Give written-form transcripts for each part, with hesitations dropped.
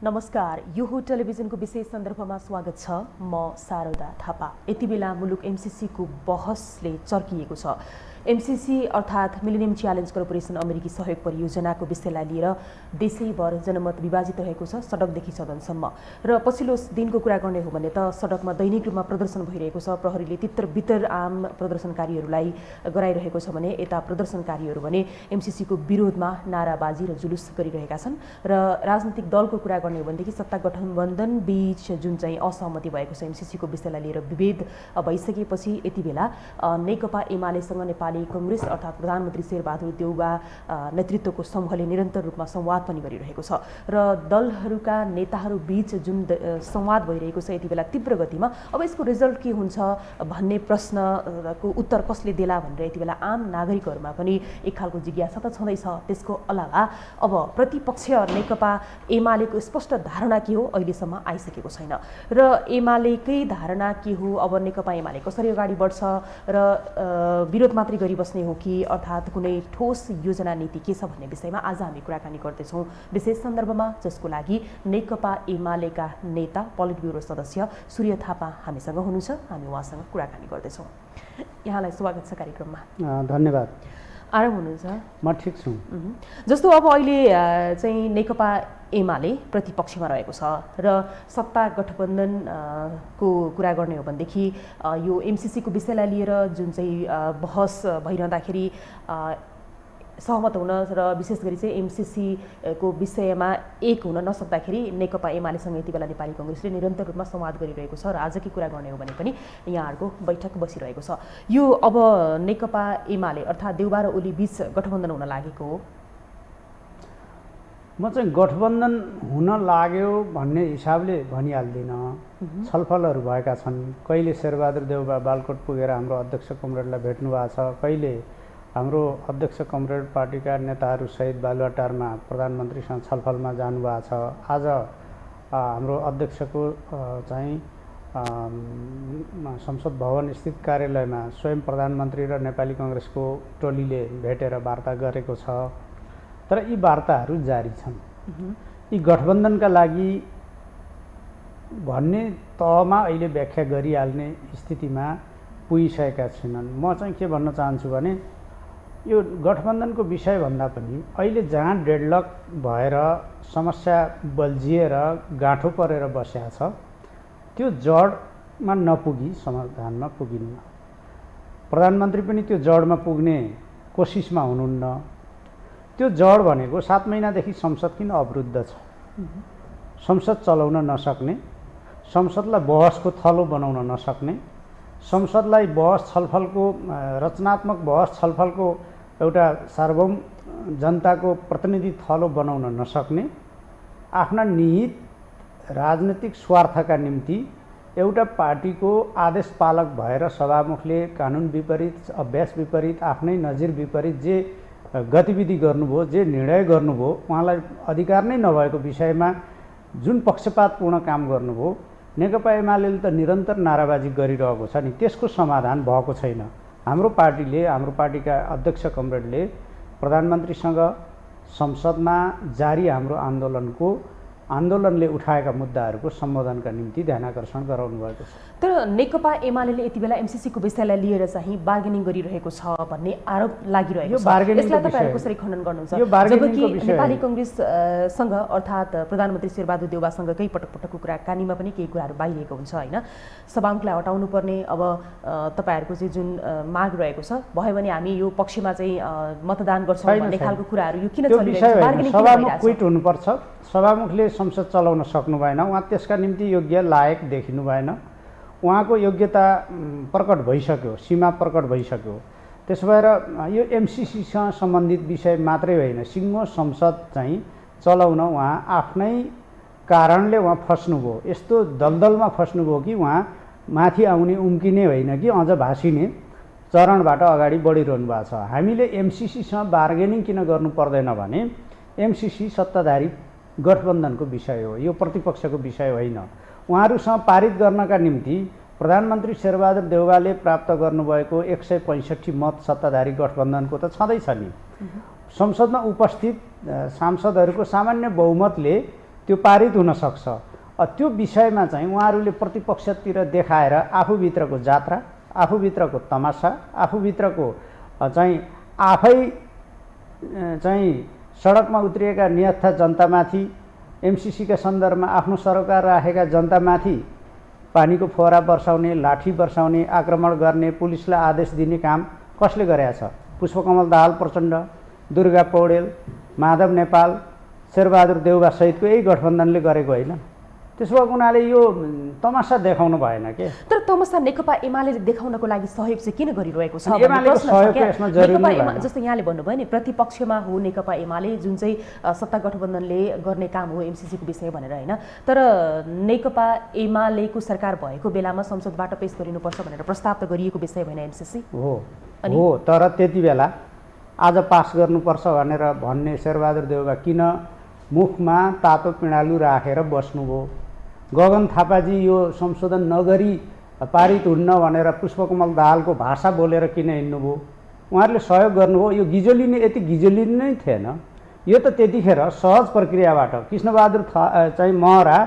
नमस्कार, यो हो टेलिभिजनको विशेष सन्दर्भमा स्वागत छ। म शारदा थापा। यति बेला मुलुक एमसीसीको बहसले चर्किएको छ। एमसीसी अर्थात् मिलेनियम च्यालेन्ज कर्पोरेसन अमेरिकी सहयोग परियोजनाको विषयलाई लिएर देशैभर जनमत विभाजित रहेको छ, सडकदेखि सदनसम्म। र पछिल्लो दिनको कुरा गर्ने हो भने त सडकमा दैनिक रूपमा प्रदर्शन भइरहेको छ। प्रहरीले तितर आम प्रदर्शनकारीहरूलाई गराइरहेको छ भने यता प्रदर्शनकारीहरू भने एमसीसीको विरोधमा नाराबाजी र जुलुस गरिरहेका छन्। र राजनीतिक दलको कुरा गर्ने हो भनेदेखि सत्ता गठबन्धन बीच जुन चाहिँ असहमति भएको छ एमसीसीको विषयलाई लिएर विभेद भइसकेपछि यति बेला नेकपा एमालेसँग नेपाली कांग्रेस अर्थात् प्रधानमन्त्री शेरबहादुर देउवा नेतृत्वको समूहले निरन्तर रूपमा संवाद पनि गरिरहेको छ। र दलहरूका नेताहरू बीच जुन संवाद भइरहेको छ यति बेला तीव्र गतिमा, अब यसको रिजल्ट के हुन्छ भन्ने प्रश्नको उत्तर कसले देला भनेर यति बेला आम नागरिकहरूमा पनि एक खालको जिज्ञासा त छँदैछ। त्यसको अलावा अब प्रतिपक्ष नेकपा एमालेको स्पष्ट धारणा के हो अहिलेसम्म आइसकेको छैन। र एमालेकै धारणा के हो, अब नेकपा एमाले कसरी अगाडि बढ्छ र विरोध मात्रै गरिबस्ने हो कि अर्थात् कुनै ठोस योजना नीति के छ भन्ने विषयमा आज हामी कुराकानी गर्दैछौँ विशेष सन्दर्भमा, जसको लागि नेकपा एमालेका नेता पोलिट ब्युरो सदस्य सूर्य थापा हामीसँग हुनुहुन्छ। हामी उहाँसँग कुराकानी गर्दैछौँ। यहाँलाई स्वागत छ कार्यक्रममा। धन्यवाद। आराम हुनुहुन्छ? म ठिक छु। जस्तो अब अहिले चाहिँ नेकपा एमाले प्रतिपक्षमा रहेको छ र सत्ता गठबन्धनको कुरा गर्ने हो भनेदेखि यो एमसीसीको विषयलाई लिएर जुन चाहिँ बहस भइरहँदाखेरि सहमत हुन र विशेष गरी चाहिँ एमसीसीको विषयमा एक हुन नसक्दाखेरि नेकपा एमालेसँग यति बेला नेपाली कांग्रेसले निरन्तर रूपमा संवाद गरिरहेको छ र आजकै कुरा गर्ने हो भने पनि यहाँहरूको बैठक बसिरहेको छ। यो अब नेकपा एमाले अर्थात् देउबा र ओली बीच गठबन्धन हुन लागेको हो। म चाहिँ गठबन्धन हुन लाग्यो भन्ने हिसाबले भनिहाल्दिनँ। छलफलहरू भएका छन्। कहिले शेरबहादुर देउबा बालकोट पुगेर हाम्रो अध्यक्ष कमरेडलाई भेट्नु भएको छ, कहिले हाम्रो अध्यक्ष कमरेड पार्टीका नेताहरू सहित बालुवाटारमा प्रधानमन्त्रीसँग छलफलमा जानुभएको छ। आज हाम्रो अध्यक्षको चाहिँ संसद भवन स्थित कार्यालयमा स्वयं प्रधानमन्त्री र नेपाली कांग्रेसको टोलीले भेटेर वार्ता गरेको छ। तर यी वार्ताहरू जारी छन्। यी गठबन्धनका लागि भन्ने तहमा अहिले व्याख्या गरिहाल्ने स्थितिमा पुगिसकेका छैनन्। म चाहिँ के भन्न चाहन्छु भने यो गठबन्धनको विषयभन्दा पनि अहिले जहाँ डेडलक भएर समस्या बल्झिएर गाँठो परेर बसेको छ त्यो जडमा नपुगी समाधानमा पुगिन्न। प्रधानमन्त्री पनि त्यो जडमा पुग्ने कोसिसमा हुनुहुन्न। त्यो जड भनेको 7 महिनादेखि संसद किन अवरुद्ध छ? संसद चलाउन नसक्ने, संसदलाई बहसको थलो बनाउन नसक्ने, संसदलाई बहस छलफलको रचनात्मक बहस छलफलको एउटा सार्वभौम जनताको प्रतिनिधि थलो बनाउन नसक्ने, आफ्ना निहित राजनीतिक स्वार्थका निम्ति एउटा पार्टीको आदेश पालक भएर सभामुखले कानुन विपरीत, अभ्यास विपरीत, आफ्नै नजिर विपरीत जे गतिविधि गर्नुभयो, जे निर्णय गर्नुभयो, उहाँलाई अधिकार नै नभएको विषयमा जुन पक्षपातपूर्ण काम गर्नुभयो, नेकपा एमाले त निरन्तर नाराबाजी गरिरहेको छ नि, त्यसको समाधान भएको छैन। हाम्रो पार्टीले, हाम्रो पार्टीका अध्यक्ष कमरेडले प्रधानमन्त्रीसँग संसदमा जारी हाम्रो आन्दोलनले उठाएका मुद्दाहरूको सम्बोधनका निम्ति ध्यानाकर्षण गराउनु भएको छ। तर नेकपा एमाले यति बेला एमसीसीको विषयलाई लिएर चाहिँ बार्गेनिङ गरिरहेको छ भन्ने आरोप लागिरहेको छ। यसलाई तपाईहरु कसरी खण्डन गर्नुहुन्छ? जबकि नेपाली कांग्रेससँग अर्थात् प्रधानमन्त्री शेरबहादुर देउवासँगकै पटक कुराकानीमा पनि केही कुराहरू बाहिरिएको हुन्छ हैन? सभामुखलाई हटाउनु पर्ने अब तपाईहरुको चाहिँ जुन माग रहेको छ, भयो भने हामी यो पक्षमा चाहिँ मतदान गर्छौं भन्ने खालको कुराहरू यो किन चलिरहेको छ? बार्गेनिङ किन भइरहेको छ? क्विट हुनुपर्छ। सभामुखले संसद चलाउन सक्नु भएन, उहाँ त्यसका निम्ति योग्य लायक देखिनु भएन। उहाँको योग्यता प्रकट भइसक्यो, सीमा प्रकट भइसक्यो। त्यसो भएर यो एमसीसीसँग सम्बन्धित विषय मात्रै होइन, सिङ्गो संसद चाहिँ चलाउन उहाँ आफ्नै कारणले उहाँ फस्नुभयो। यस्तो दलदलमा फस्नुभयो कि उहाँ माथि आउने उम्किने होइन कि अझ भासिने चरणबाट अगाडि बढिरहनु भएको छ। हामीले एमसीसीसँग बार्गेनिङ किन गर्नु पर्दैन भने एमसीसी सत्ताधारी गठबन्धनको विषय हो, यो प्रतिपक्षको विषय होइन। उहाँहरूसँग पारित गर्नका निम्ति प्रधानमन्त्री शेरबहादुर देउवाले प्राप्त गर्नुभएको 165 मत सत्ताधारी गठबन्धनको त छँदैछ नि। संसदमा उपस्थित सांसदहरूको सामान्य बहुमतले त्यो पारित हुनसक्छ। त्यो विषयमा चाहिँ उहाँहरूले प्रतिपक्षतिर देखाएर आफूभित्रको जात्रा, आफूभित्रको तमासा, आफूभित्रको चाहिँ आफै चाहिँ सडकमा उत्रिएका निहत्था जनतामाथि, एमसिसीका सन्दर्भमा आफ्नो सरकार राखेका जनतामाथि पानीको फोहरा वर्षाउने, लाठी वर्षाउने, आक्रमण गर्ने, पुलिसलाई आदेश दिने काम कसले गरेका छ? पुष्पकमल दाहाल प्रचण्ड, दुर्गा पौडेल, माधव नेपाल, शेरबहादुर देउवा सहितको यही गठबन्धनले गरेको होइन। त्यसो भएको हुनाले यो तमासा देखाउनु भएन के। तर तमासा नेकपा एमाले देखाउनको लागि सहयोग चाहिँ किन गरिरहेको छ? एमालेको सहयोग यसमा जरुरी नेकपा जस्तो यहाँले भन्नुभयो नि प्रतिपक्षमा हो नेकपा एमाले, जुन चाहिँ सत्ता गठबन्धनले गर्ने काम हो एमसिसीको विषय भनेर होइन। तर नेकपा एमालेको सरकार भएको बेलामा संसदबाट पेश गरिनुपर्छ भनेर प्रस्ताव त गरिएको विषय होइन एमसिसी हो। तर त्यति बेला आज पास गर्नुपर्छ भनेर भन्ने शेरबहादुर देउवा किन मुखमा तातो पिँडालु राखेर बस्नुभयो? गगन थापाजी यो संशोधन नगरी पारित हुन्न भनेर पुष्पकमल दाहालको भाषा बोलेर किन हिँड्नुभयो? उहाँहरूले सहयोग गर्नुभयो। यो गिजोलिने यति गिजोलिने नै थिएन। यो त त्यतिखेर सहज प्रक्रियाबाट कृष्णबहादुर चाहिँ महरा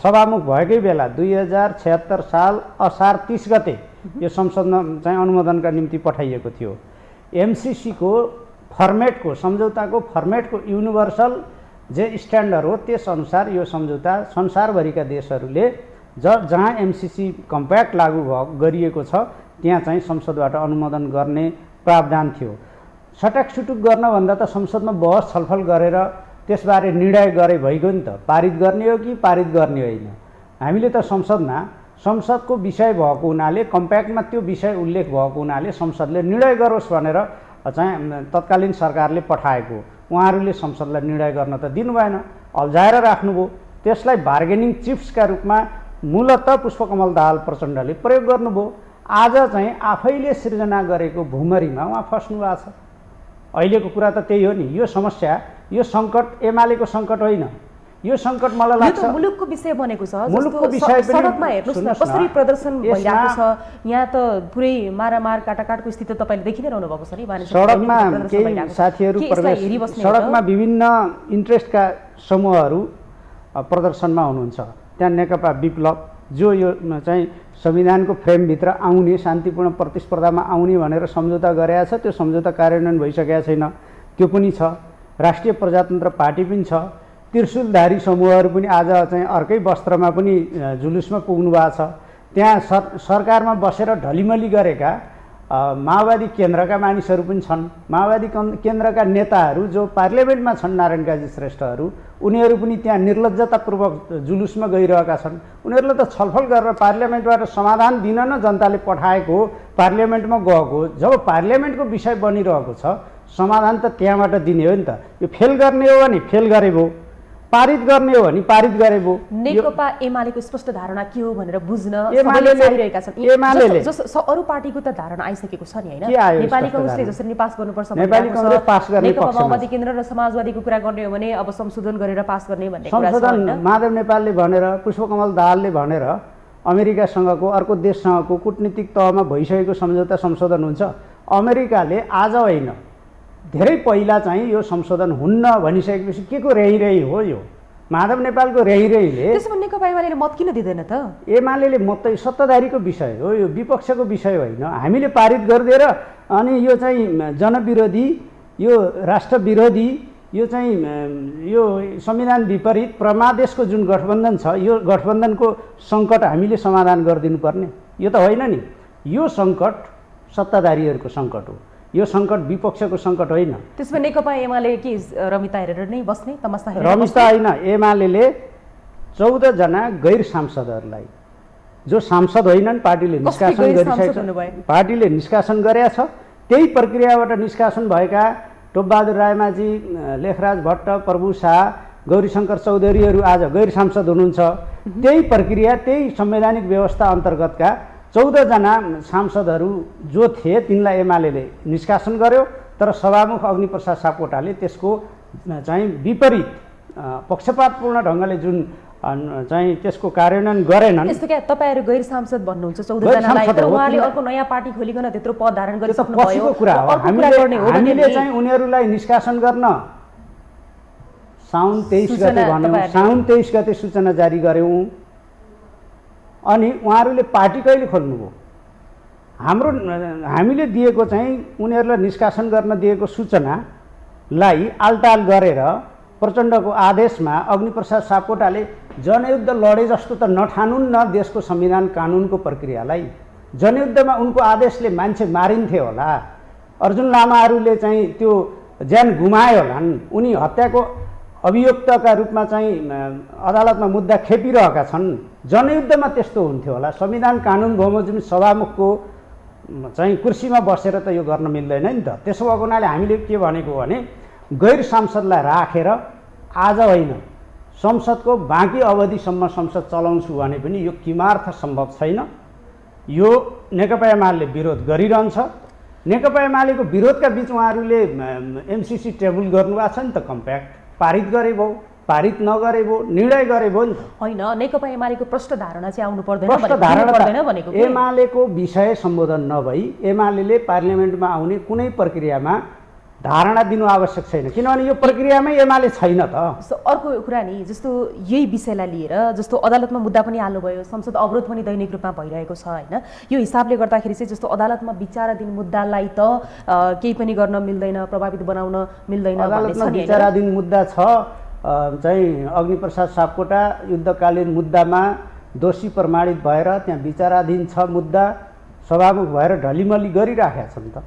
सभामुख भएकै बेला 2076 साल असार 30 गते यो संसदमा चाहिँ अनुमोदनका निम्ति पठाइएको थियो। एमसिसीको फर्मेटको, सम्झौताको फर्मेटको युनिभर्सल जे स्ट्यान्डर्ड हो त्यसअनुसार यो सम्झौता संसारभरिका देशहरूले जहाँ एमसिसी कम्प्याक्ट लागू गरिएको छ त्यहाँ चाहिँ संसदबाट अनुमोदन गर्ने प्रावधान थियो। सटाकसुटुक गर्नभन्दा त संसदमा बहस छलफल गरेर त्यसबारे निर्णय गरे भइगयो नि त। पारित गर्ने हो कि पारित गर्ने होइन। हामीले त संसदको विषय भएको हुनाले, कम्प्याक्टमा त्यो विषय उल्लेख भएको हुनाले संसदले निर्णय गरोस् भनेर चाहिँ तत्कालीन सरकारले पठाएको। उहाँहरूले संसदलाई निर्णय गर्न त दिनु भएन, अल्झाएर राख्नुभयो। त्यसलाई बार्गेनिङ चिप्सका रूपमा मूलत पुष्पकमल दाहाल प्रचण्डले प्रयोग गर्नुभयो। आज चाहिँ आफैले सृजना गरेको भुमरीमा उहाँ फस्नु भएको छ। अहिलेको कुरा त त्यही हो नि। यो समस्या, यो सङ्कट एमालेको सङ्कट होइन। यो सङ्कट मलाई लाग्छ मुलुकको विषय बनेको छ। मुलुकको विषय सडकमा हेर्नुस् न कसरी प्रदर्शन भइरहेको छ। यहाँ त पुरै मारामार काटाकाटको स्थिति तपाईँले देखि नै रहनु भएको छ नि। सडकमा केही साथीहरू सडकमा विभिन्न इन्ट्रेस्टका समूहहरू प्रदर्शनमा हुनुहुन्छ। त्यहाँ नेकपा विप्लव जो यो चाहिँ संविधानको फ्रेमभित्र आउने, शान्तिपूर्ण प्रतिस्पर्धामा आउने भनेर सम्झौता गरेका छ, त्यो सम्झौता कार्यान्वयन भइसकेका छैन। त्यो पनि छ। राष्ट्रिय प्रजातन्त्र पार्टी पनि छ। त्रिशूलधारी समूहहरू पनि आज चाहिँ अर्कै वस्त्रमा पनि जुलुसमा पुग्नु भएको छ। त्यहाँ सरकारमा बसेर ढलिमली गरेका माओवादी केन्द्रका मानिसहरू पनि छन्। माओवादी केन्द्रका नेताहरू जो पार्लियामेन्टमा छन्, नारायण काजी श्रेष्ठहरू, उनीहरू पनि त्यहाँ निर्लज्जतापूर्वक जुलुसमा गइरहेका छन्। उनीहरूले त छलफल गरेर पार्लियामेन्टबाट समाधान दिन न जनताले पठाएको पार्लियामेन्टमा गएको। जब पार्लियामेन्टको विषय बनिरहेको छ, समाधान त त्यहाँबाट दिने हो नि त। यो फेल गर्ने हो भने फेल गरे भयो, पारित गर्ने हो भने पारित गरे भयो। नेकपा एमालेको स्पष्ट धारणा के हो भनेर बुझ्न सबैले चाहिरहेका छन्। एमालेले अरू पार्टीको त धारणा आइसकेको छ नि हैन। नेपाली कांग्रेसले जसरी नि पास गर्नुपर्छ भन्ने नेकपा माओवादी केन्द्र र समाजवादीको कुरा गर्ने हो भने अब संशोधन गरेर पास गर्ने भन्ने कुरा छ हैन। माधव नेपालले भनेर, पुष्पकमल दाहालले भनेर अमेरिकासँगको, अर्को देशसँगको कूटनीतिक तहमा भइसकेको सम्झौता संशोधन हुन्छ। अमेरिकाले आज होइन, धेरै पहिला चाहिँ यो संशोधन हुन्न भनिसकेपछि के को रेही हो यो? माधव नेपालको रेहीले। त्यसमा नेकपा एमालेले मत किन दिँदैन त? एमालेले मत त सत्ताधारीको विषय हो, यो विपक्षको विषय होइन। हामीले पारित गरिदिएर अनि यो चाहिँ जनविरोधी, यो राष्ट्र विरोधी, यो चाहिँ यो संविधान विपरीत प्रमादेशको जुन गठबन्धन छ, यो गठबन्धनको सङ्कट हामीले समाधान गरिदिनु पर्ने यो त होइन नि। यो सङ्कट सत्ताधारीहरूको सङ्कट हो, यो सङ्कट विपक्षको सङ्कट होइन। त्यसमा नेकपा एमाले के रमिता हेरेर नै बस्ने, तमासा हेरेर? रमिता होइन, एमाले 14 जना गैर सांसदहरूलाई, जो सांसद होइनन्, पार्टीले निष्कासन गरिसकेको छ। पार्टीले निष्कासन गरेका छ। त्यही प्रक्रियाबाट निष्कासन भएका टोपबहादुर रायमाझी, लेखराज भट्ट, प्रभु शाह, गौरीशङ्कर चौधरीहरू आज गैर सांसद हुनुहुन्छ। त्यही प्रक्रिया, त्यही संवैधानिक व्यवस्था अन्तर्गतका 14 जना सांसदहरू जो थिए तिनलाई एमालेले निष्कासन गर्यो। तर सभामुख अग्निप्रसाद सापकोटाले त्यसको चाहिँ विपरीत पक्षपातपूर्ण ढङ्गले जुन चाहिँ त्यसको कार्यान्वयन गरेनन्। यस्तो क्या तपाईँहरू गैर सांसद भन्नुहुन्छ 14 जनालाई, तर उहाँले अर्को नयाँ पार्टी खोलिकन त्यत्रो पद धारण गरिसक्नु भयो। कुरा हो। हामीले चाहिँ उनीहरूलाई निष्कासन गर्न साउन 23 गते भन्यौँ, साउन 23 गते सूचना जारी गऱ्यौँ। अनि उहाँहरूले पार्टी कहिले खोल्नुभयो? हामीले दिएको चाहिँ उनीहरूलाई निष्कासन गर्न दिएको सूचनालाई आलटाल गरेर प्रचण्डको आदेशमा अग्निप्रसाद सापकोटाले जनयुद्ध लडे जस्तो त नठानुन् न देशको संविधान कानुनको प्रक्रियालाई। जनयुद्धमा उनको आदेशले मान्छे मारिन्थे होला, अर्जुन लामाहरूले चाहिँ त्यो ज्यान गुमाए होलान्, उनी हत्याको अभियुक्तका रूपमा चाहिँ अदालतमा मुद्दा खेपिरहेका छन्। जनयुद्धमा त्यस्तो हुन्थ्यो होला। संविधान कानुन बमोजिम सभामुखको चाहिँ कुर्सीमा बसेर त यो गर्न मिल्दैन नि त। त्यसो भएको हुनाले हामीले के भनेको भने गैर सांसदलाई राखेर आज होइन संसदको बाँकी अवधिसम्म संसद चलाउँछु भने पनि यो किमार्थ सम्भव छैन। यो नेकपा एमाले विरोध गरिरहन्छ। नेकपा एमालेको विरोधका बीच उहाँहरूले एमसिसी टेबल गर्नुभएको छ नि त, कम्प्याक्ट पारित गरे भयो, पारित नगरे भयो, निर्णय गरे भयो नि त। होइन, नेकपा एमालेको प्रश्न धारणा चाहिँ आउनु पर्दैन भनेको। एमालेको विषय सम्बोधन नभई एमाले पार्लियामेन्टमा आउने कुनै प्रक्रियामा धारणा दिनु आवश्यक छैन, किनभने यो प्रक्रियामै एमाले छैन त। अर्को कुरा नि, जस्तो यही विषयलाई लिएर जस्तो अदालतमा मुद्दा पनि हाल्नुभयो, संसद अवरोध पनि दैनिक रूपमा भइरहेको छ होइन। यो हिसाबले गर्दाखेरि चाहिँ जस्तो अदालतमा विचाराधीन मुद्दालाई त केही पनि गर्न मिल्दैन, प्रभावित बनाउन मिल्दैन। अदालतमा विचाराधीन मुद्दा छ चाहिँ अग्निप्रसाद सापकोटा युद्धकालीन मुद्दामा दोषी प्रमाणित भएर त्यहाँ विचाराधीन छ मुद्दा, सभामुख भएर ढलिमली गरिराखेका छन् त।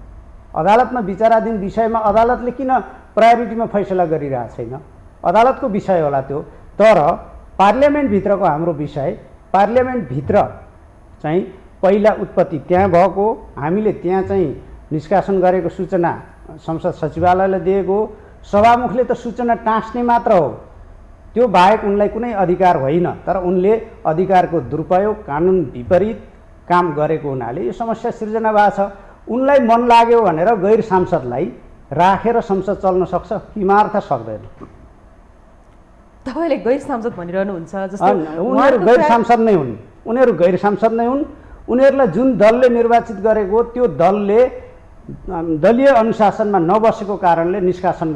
अदालतमा विचाराधीन विषयमा अदालतले किन प्रायोरिटीमा फैसला गरिरहेको छैन? अदालतको विषय होला त्यो। तर पार्लियामेन्टभित्रको हाम्रो विषय, पार्लियामेन्टभित्र चाहिँ पहिला उत्पत्ति त्यहाँ भएको, हामीले त्यहाँ चाहिँ निष्कासन गरेको सूचना संसद सचिवालयलाई दिएको, सभामुखले त सूचना टाँस्ने मात्र हो, त्यो बाहेक उनलाई कुनै अधिकार होइन। तर उनले अधिकारको दुरुपयोग, कानुन विपरीत काम गरेको हुनाले यो समस्या सिर्जना भएको छ। उनलाई मन लाग्यो भनेर गैर सांसदलाई राखेर संसद चल्न सक्छ? किमार्थ सक्दैन। तपाईँले गैर सांसद भनिरहनुहुन्छ जस्तो उनीहरू गैर सांसद नै हुन्, उनीहरू गैर सांसद नै हुन्। उनीहरूलाई जुन दलले निर्वाचित गरेको त्यो दलले दलीय अनुशासनमा नबसेको कारणले निष्कासन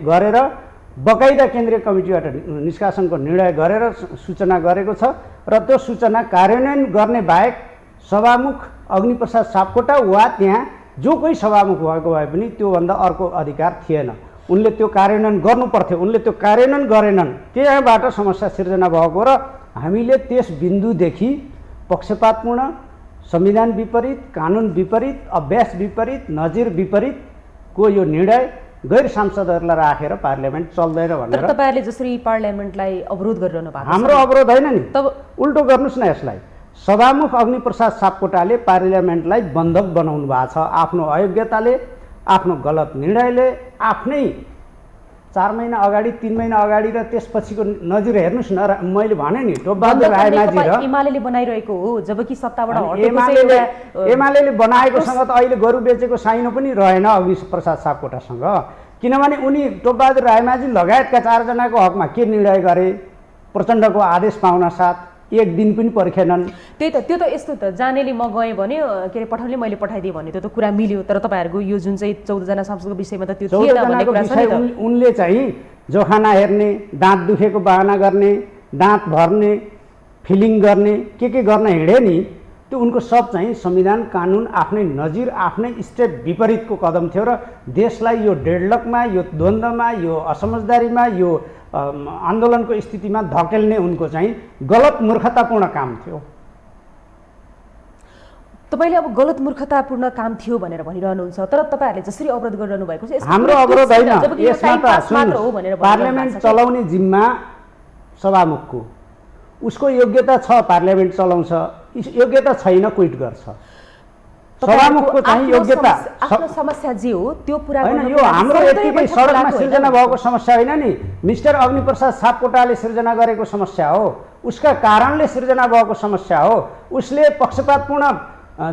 गरेर बकाइदा केन्द्रीय कमिटीबाट निष्कासनको निर्णय गरेर सूचना गरेको छ र त्यो सूचना कार्यान्वयन गर्ने बाहेक सभामुख अग्निप्रसाद सापकोटा वा त्यहाँ जो कोही सभामुख भएको भए पनि त्योभन्दा अर्को अधिकार थिएन। उनले त्यो कार्यान्वयन गर्नुपर्थ्यो, उनले त्यो कार्यान्वयन गरेनन्। त्यहाँबाट समस्या सिर्जना भएको र हामीले त्यस बिन्दुदेखि पक्षपातपूर्ण, संविधान विपरीत, कानुन विपरीत, अभ्यास विपरीत, नजिर विपरीतको यो निर्णय गैर सांसदहरूलाई राखेर पार्लियामेन्ट चल्दैन भनेर। तपाईँहरूले जसरी पार्लियामेन्टलाई अवरोध गरिरहनु भएको, हाम्रो अवरोध होइन नि, तब उल्टो गर्नुहोस् न यसलाई। सभामुख अग्निप्रसाद सापकोटाले पार्लियामेन्टलाई बन्धक बनाउनु भएको छ आफ्नो अयोग्यताले, आफ्नो गलत निर्णयले। आफ्नै 4 महिना अगाडि, 3 महिना अगाडि र त्यसपछिको नजिर हेर्नुहोस् न। मैले भने नि टोपबहादुर रायमाझी र एमाले बनाइरहेको हो, जबकि सत्ताबाट एमाले बनाएकोसँग त अहिले गोरु बेचेको साइनो पनि रहेन अग्निप्रसाद सापकोटासँग, किनभने उनी टोपबहादुर रायमाझी लगायतका 4 जनाको हकमा के निर्णय गरे? प्रचण्डको आदेश पाउन साथ एक दिन पनि पर्खेनन्। त्यही त, त्यो त यस्तो त जानेले म गएँ भन्यो, के अरे पठाउनेले मैले पठाइदिएँ भन्यो, त्यो त कुरा मिल्यो। तर तपाईँहरूको यो जुन चाहिँ 14 जना सांसदको विषयमा त त्यो थिएन भन्ने कुरा छ नि त। उनले चाहिँ जोखाना हेर्ने, दाँत दुखेको बहाना गर्ने, दाँत भर्ने, फिलिङ गर्ने, के गर्न हिँडे नि, त्यो उनको सब चाहिँ संविधान कानुन आफ्नै नजिर, आफ्नै स्टेप विपरीतको कदम थियो र देशलाई यो डेडलकमा, यो द्वन्द्वमा, यो असमझदारीमा, यो आन्दोलनको स्थितिमा धकेल्ने उनको चाहिँ गलत मूर्खतापूर्ण काम थियो। तपाईँले अब गलत मूर्खतापूर्ण काम थियो भनेर भनिरहनुहुन्छ, तर तपाईँहरूले जसरी अवरोध गरिरहनु भएको छ हाम्रो अवरोध होइन, यसमा त पार्लियामेन्ट चलाउने जिम्मा सभामुखको, उसको योग्यता छ पार्लियामेन्ट चलाउँछ, योग्यता छैन क्विट गर्छ। सभामुखको चाहिँ योग्यता, आफ्नो समस्या जे हो त्यो पुरा होइन। यो हाम्रो यतिकै सडकमा सिर्जना भएको समस्या होइन नि, मिस्टर अग्निप्रसाद सापकोटाले सिर्जना गरेको समस्या हो, उसका कारणले सिर्जना भएको समस्या हो, उसले पक्षपातपूर्ण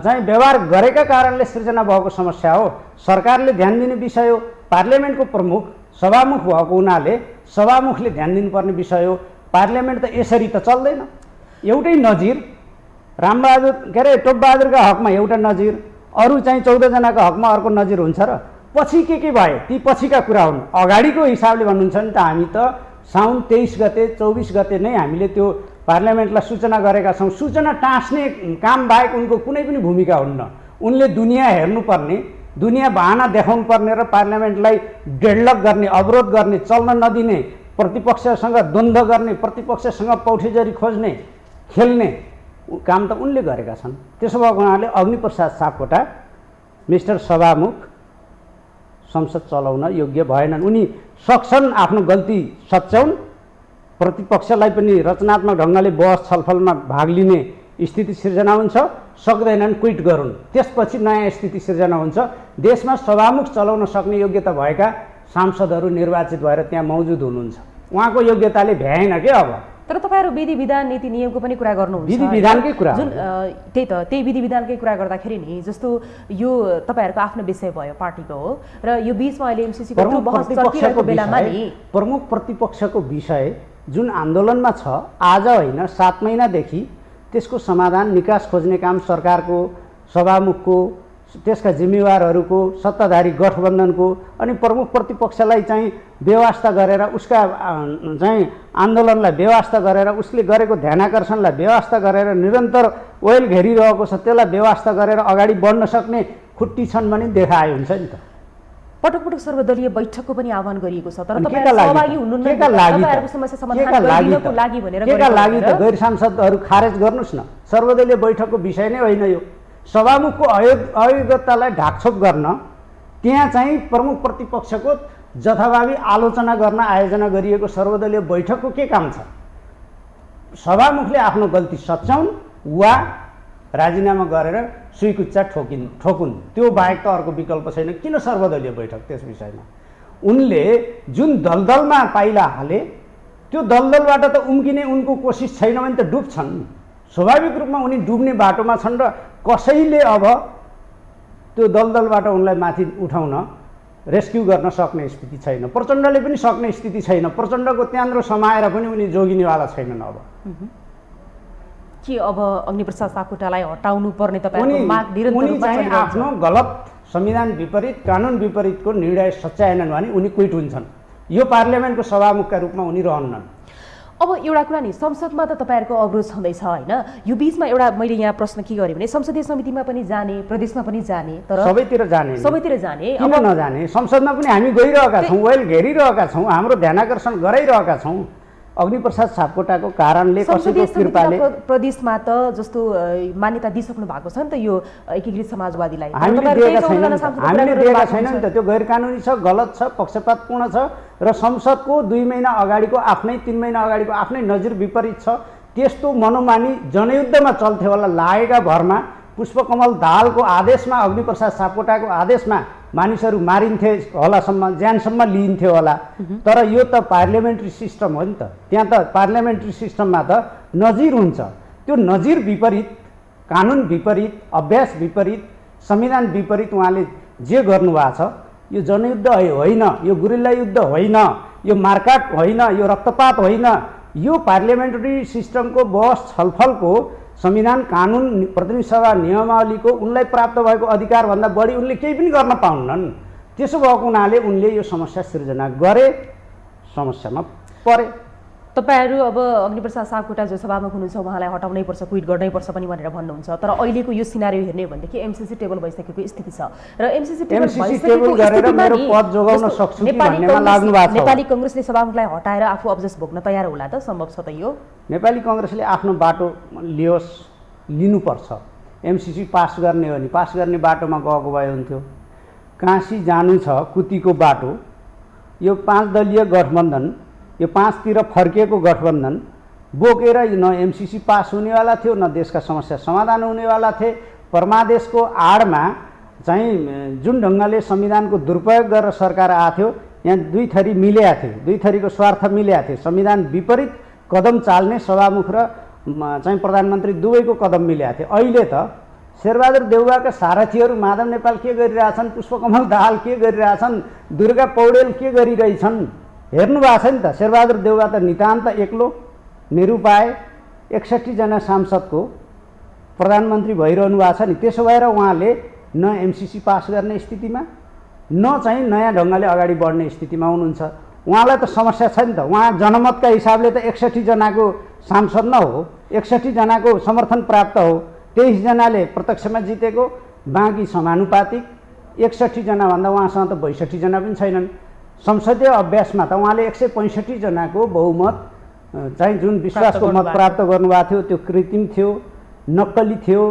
चाहिँ व्यवहार गरेका कारणले सिर्जना भएको समस्या हो। सरकारले ध्यान दिने विषय हो, पार्लियामेन्टको प्रमुख सभामुख भएको हुनाले सभामुखले ध्यान दिनुपर्ने विषय हो। पार्लियामेन्ट त यसरी त चल्दैन। एउटै नजिर रामबहादुर के अरे टोपबहादुरका हकमा एउटा नजिर, अरू चाहिँ 14 जनाको हकमा अर्को नजिर हुन्छ र पछि के भए ती पछिका कुरा हुन्। अगाडिको हिसाबले भन्नुहुन्छ नि त हामी त साउन 23 गते 24 गते नै हामीले त्यो पार्लियामेन्टलाई सूचना गरेका छौँ। सूचना टाँस्ने काम बाहेक उनको कुनै पनि भूमिका हुन्न। उनले दुनियाँ हेर्नुपर्ने, दुनियाँ बहाना देखाउनु पर्ने र पार्लियामेन्टलाई डेडलक गर्ने, अवरोध गर्ने, चल्न नदिने, प्रतिपक्षसँग द्वन्द्व गर्ने, प्रतिपक्षसँग पौठेजरी खोज्ने, खेल्ने काम त उनले गरेका छन्। त्यसो भएको हुनाले अग्निप्रसाद सापकोटा मिस्टर सभामुख संसद चलाउन योग्य भएनन्। उनी सक्छन् आफ्नो गल्ती सच्याउन, प्रतिपक्षलाई पनि रचनात्मक ढङ्गले बहस छलफलमा भाग लिने स्थिति सिर्जना हुन्छ, सक्दैनन् क्विट गरून्, त्यसपछि नयाँ स्थिति सिर्जना हुन्छ। देशमा सभामुख चलाउन सक्ने योग्यता भएका सांसदहरू निर्वाचित भएर त्यहाँ मौजुद हुनुहुन्छ। उहाँको योग्यताले भ्याएन के। अब तर तपाईँहरू विधि विधान नीति नियमको पनि कुरा गर्नुहुन्छ, विधि विधानकै कुरा जुन त्यही विधि विधानकै कुरा गर्दाखेरि नि जस्तो यो तपाईँहरूको आफ्नो विषय भयो, पार्टीको हो, र यो बिचमा अहिले एमसीसीको बहस चलिरहेको बेलामा नि प्रमुख प्रतिपक्षको विषय जुन आन्दोलनमा छ, आज होइन 7 महिनादेखि त्यसको समाधान निकास खोज्ने काम सरकारको, सभामुखको, त्यसका जिम्मेवारहरूको, सत्ताधारी गठबन्धनको अनि प्रमुख प्रतिपक्षलाई चाहिँ व्यवस्था गरेर उसका चाहिँ आन्दोलनलाई व्यवस्था गरेर उसले गरेको ध्यानाकर्षणलाई व्यवस्था गरेर निरन्तर ओयल घेरिरहेको छ, त्यसलाई व्यवस्था गरेर अगाडि बढ्न सक्ने खुट्टी छन् भने देखाए हुन्छ नि त। पटक पटक सर्वदलीय बैठकको पनि आह्वान गरिएको छ, तर केका लागि त गैर सांसदहरू खारेज गर्नुहोस् न। सर्वदलीय बैठकको विषय नै होइन यो। सभामुखको अयोग्यतालाई ढाकछोप गर्न त्यहाँ चाहिँ प्रमुख प्रतिपक्षको जथाभावी आलोचना गर्न आयोजना गरिएको सर्वदलीय बैठकको के काम छ? सभामुखले आफ्नो गल्ती सच्याउन् वा राजीनामा गरेर सुइकुच्चा ठोकुन्, त्यो बाहेक त अर्को विकल्प छैन। किन सर्वदलीय बैठक त्यस विषयमा? उनले जुन दलदलमा पाइला हाले त्यो दलदलबाट त उम्किने उनको कोसिस छैन भने त डुब्छन्। स्वाभाविक रूपमा उनी डुब्ने बाटोमा छन् र कसैले अब त्यो दलदलबाट उनलाई माथि उठाउन, रेस्क्यु गर्न सक्ने स्थिति छैन। प्रचण्डले पनि सक्ने स्थिति छैन। प्रचण्डको त्यान्द्रो समाएर पनि उनी जोगिनेवाला छैनन्। अब के अब अग्निप्रसाद सापकोटालाई हटाउनु पर्ने तपाईहरुको माग निरन्तर रूपमा चलिरहेको छ? आफ्नो गलत संविधान विपरीत, कानुन विपरीतको निर्णय सच्याएनन् भने उनी क्विट हुन्छन्। यो पार्लियामेन्टको सभामुखका रूपमा उनी रहन्नन्। अब एउटा कुरा नि, संसदमा त तपाईहरुको अवरोध छँदैछ हैन? यो बीचमा एउटा मैले यहाँ प्रश्न के गरेँ भने संसदीय समितिमा पनि जाने, प्रदेशमा पनि जाने, तर सबैतिर जाने किन नजाने? संसदमा पनि हामी गइरहेका छौँ, वेल घेरिरहेका छौँ, हाम्रो ध्यानाकर्षण गराइरहेका छौँ। अग्निप्रसाद सापकोटाको कारणले कसैको कृपाले प्रदेशमा त जस्तो मान्यता दिइसक्नु भएको छ नि त यो एकीकृत समाजवादीलाई। हामीले दिएका छैनौँ नि त। त्यो गैर कानुनी छ, गलत छ, पक्षपातपूर्ण छ र संसदको 2 महिना अगाडिको आफ्नै 3 महिना अगाडिको आफ्नै नजिर विपरीत छ। त्यस्तो मनोमानी जनयुद्धमा चल्थ्यो होला लागेका भरमा, पुष्पकमल दाहालको आदेशमा, अग्निप्रसाद सापकोटाको आदेशमा मानिसहरू मारिन्थे होलासम्म, ज्यानसम्म लिइन्थ्यो होला। तर यो त पार्लियामेन्ट्री सिस्टम हो नि त। त्यहाँ त पार्लियामेन्ट्री सिस्टममा त नजिर हुन्छ। त्यो नजिर विपरीत, कानुन विपरीत, अभ्यास विपरीत, संविधान विपरीत उहाँले जे गर्नुभएको छ यो जनयुद्ध होइन, यो गुरिल्ला युद्ध होइन, यो मारकाट होइन, यो रक्तपात होइन। यो पार्लियामेन्ट्री सिस्टमको बहस छलफलको संविधान, कानुन, प्रतिनिधि सभा नियमावलीको उनलाई प्राप्त भएको अधिकारभन्दा बढी उनले केही पनि गर्न पाउन्नन्। त्यसो भएको हुनाले उनले यो समस्या सिर्जना गरे, समस्यामा परे। तपाईहरु अब अग्निप्रसाद सापकोटा जो सभामुख हुनुहुन्छ उहाँलाई हटाउनै पर्छ, क्विट गर्नै पर्छ पनि भनेर भन्नुहुन्छ, तर अहिलेको यो सिनारियो हेर्ने हो भनेदेखि एमसीसी टेबल भइसकेको स्थिति छ र एमसीसी टेबल गरेर मेरो पद जोगाउन सक्छु कि भन्नेमा लाग्नु भएको छ। नेपाली कांग्रेसले सभामुखलाई हटाएर आफू अब्जेक्ट भोग्न तयार होला त? सम्भव छ त यो? नेपाली कांग्रेसले आफ्नो बाटो लिनुपर्छ। एमसीसी पास गर्ने हो नि, पास गर्ने बाटोमा गएको भए हुन्थ्यो। काशी जानु छ कुतीको बाटो। यो 5 दलीय गठबन्धन, यो 5तिर फर्किएको गठबन्धन बोकेर न एमसीसी पास हुनेवाला थियो, न देशका समस्या समाधान हुनेवाला थिए। परमादेशको आडमा चाहिँ जुन ढङ्गले संविधानको दुरुपयोग गरेर सरकार आथ्यो, यहाँ 2 थरी मिलेका थिए, 2 थरीको स्वार्थ मिलेका थिए। संविधान विपरीत कदम चाल्ने सभामुख र चाहिँ प्रधानमन्त्री दुवैको कदम मिलेका थिए। अहिले त शेरबहादुर देउवाका सारथीहरू माधव नेपाल के गरिरहेछन्, पुष्पकमल दाहाल के गरिरहेछन्, दुर्गा पौडेल के गरिरहेछन् हेर्नु भएको छ नि त। शेरबहादुर देउवा त नितान्त एक्लो निरुपाय 61 जना सांसदको प्रधानमन्त्री भइरहनु भएको छ नि। त्यसो भएर उहाँले न एमसीसी पास गर्ने स्थितिमा, न चाहिँ नयाँ ढङ्गले अगाडि बढ्ने स्थितिमा हुनुहुन्छ। उहाँलाई त समस्या छैन त। उहाँ जनमतका हिसाबले त 61 जनाको सांसद न हो, 61 जनाको समर्थन प्राप्त हो, 23 जनाले प्रत्यक्षमा जितेको, बाँकी समानुपातिक। 61 जनाभन्दा उहाँसँग त 62 जना पनि छैनन्। संसदीय अभ्यासमा त उहाँले 165 जनाको बहुमत चाहिँ जुन विश्वासको मत प्राप्त गर्नुभएको थियो त्यो कृत्रिम थियो, नक्कली थियो,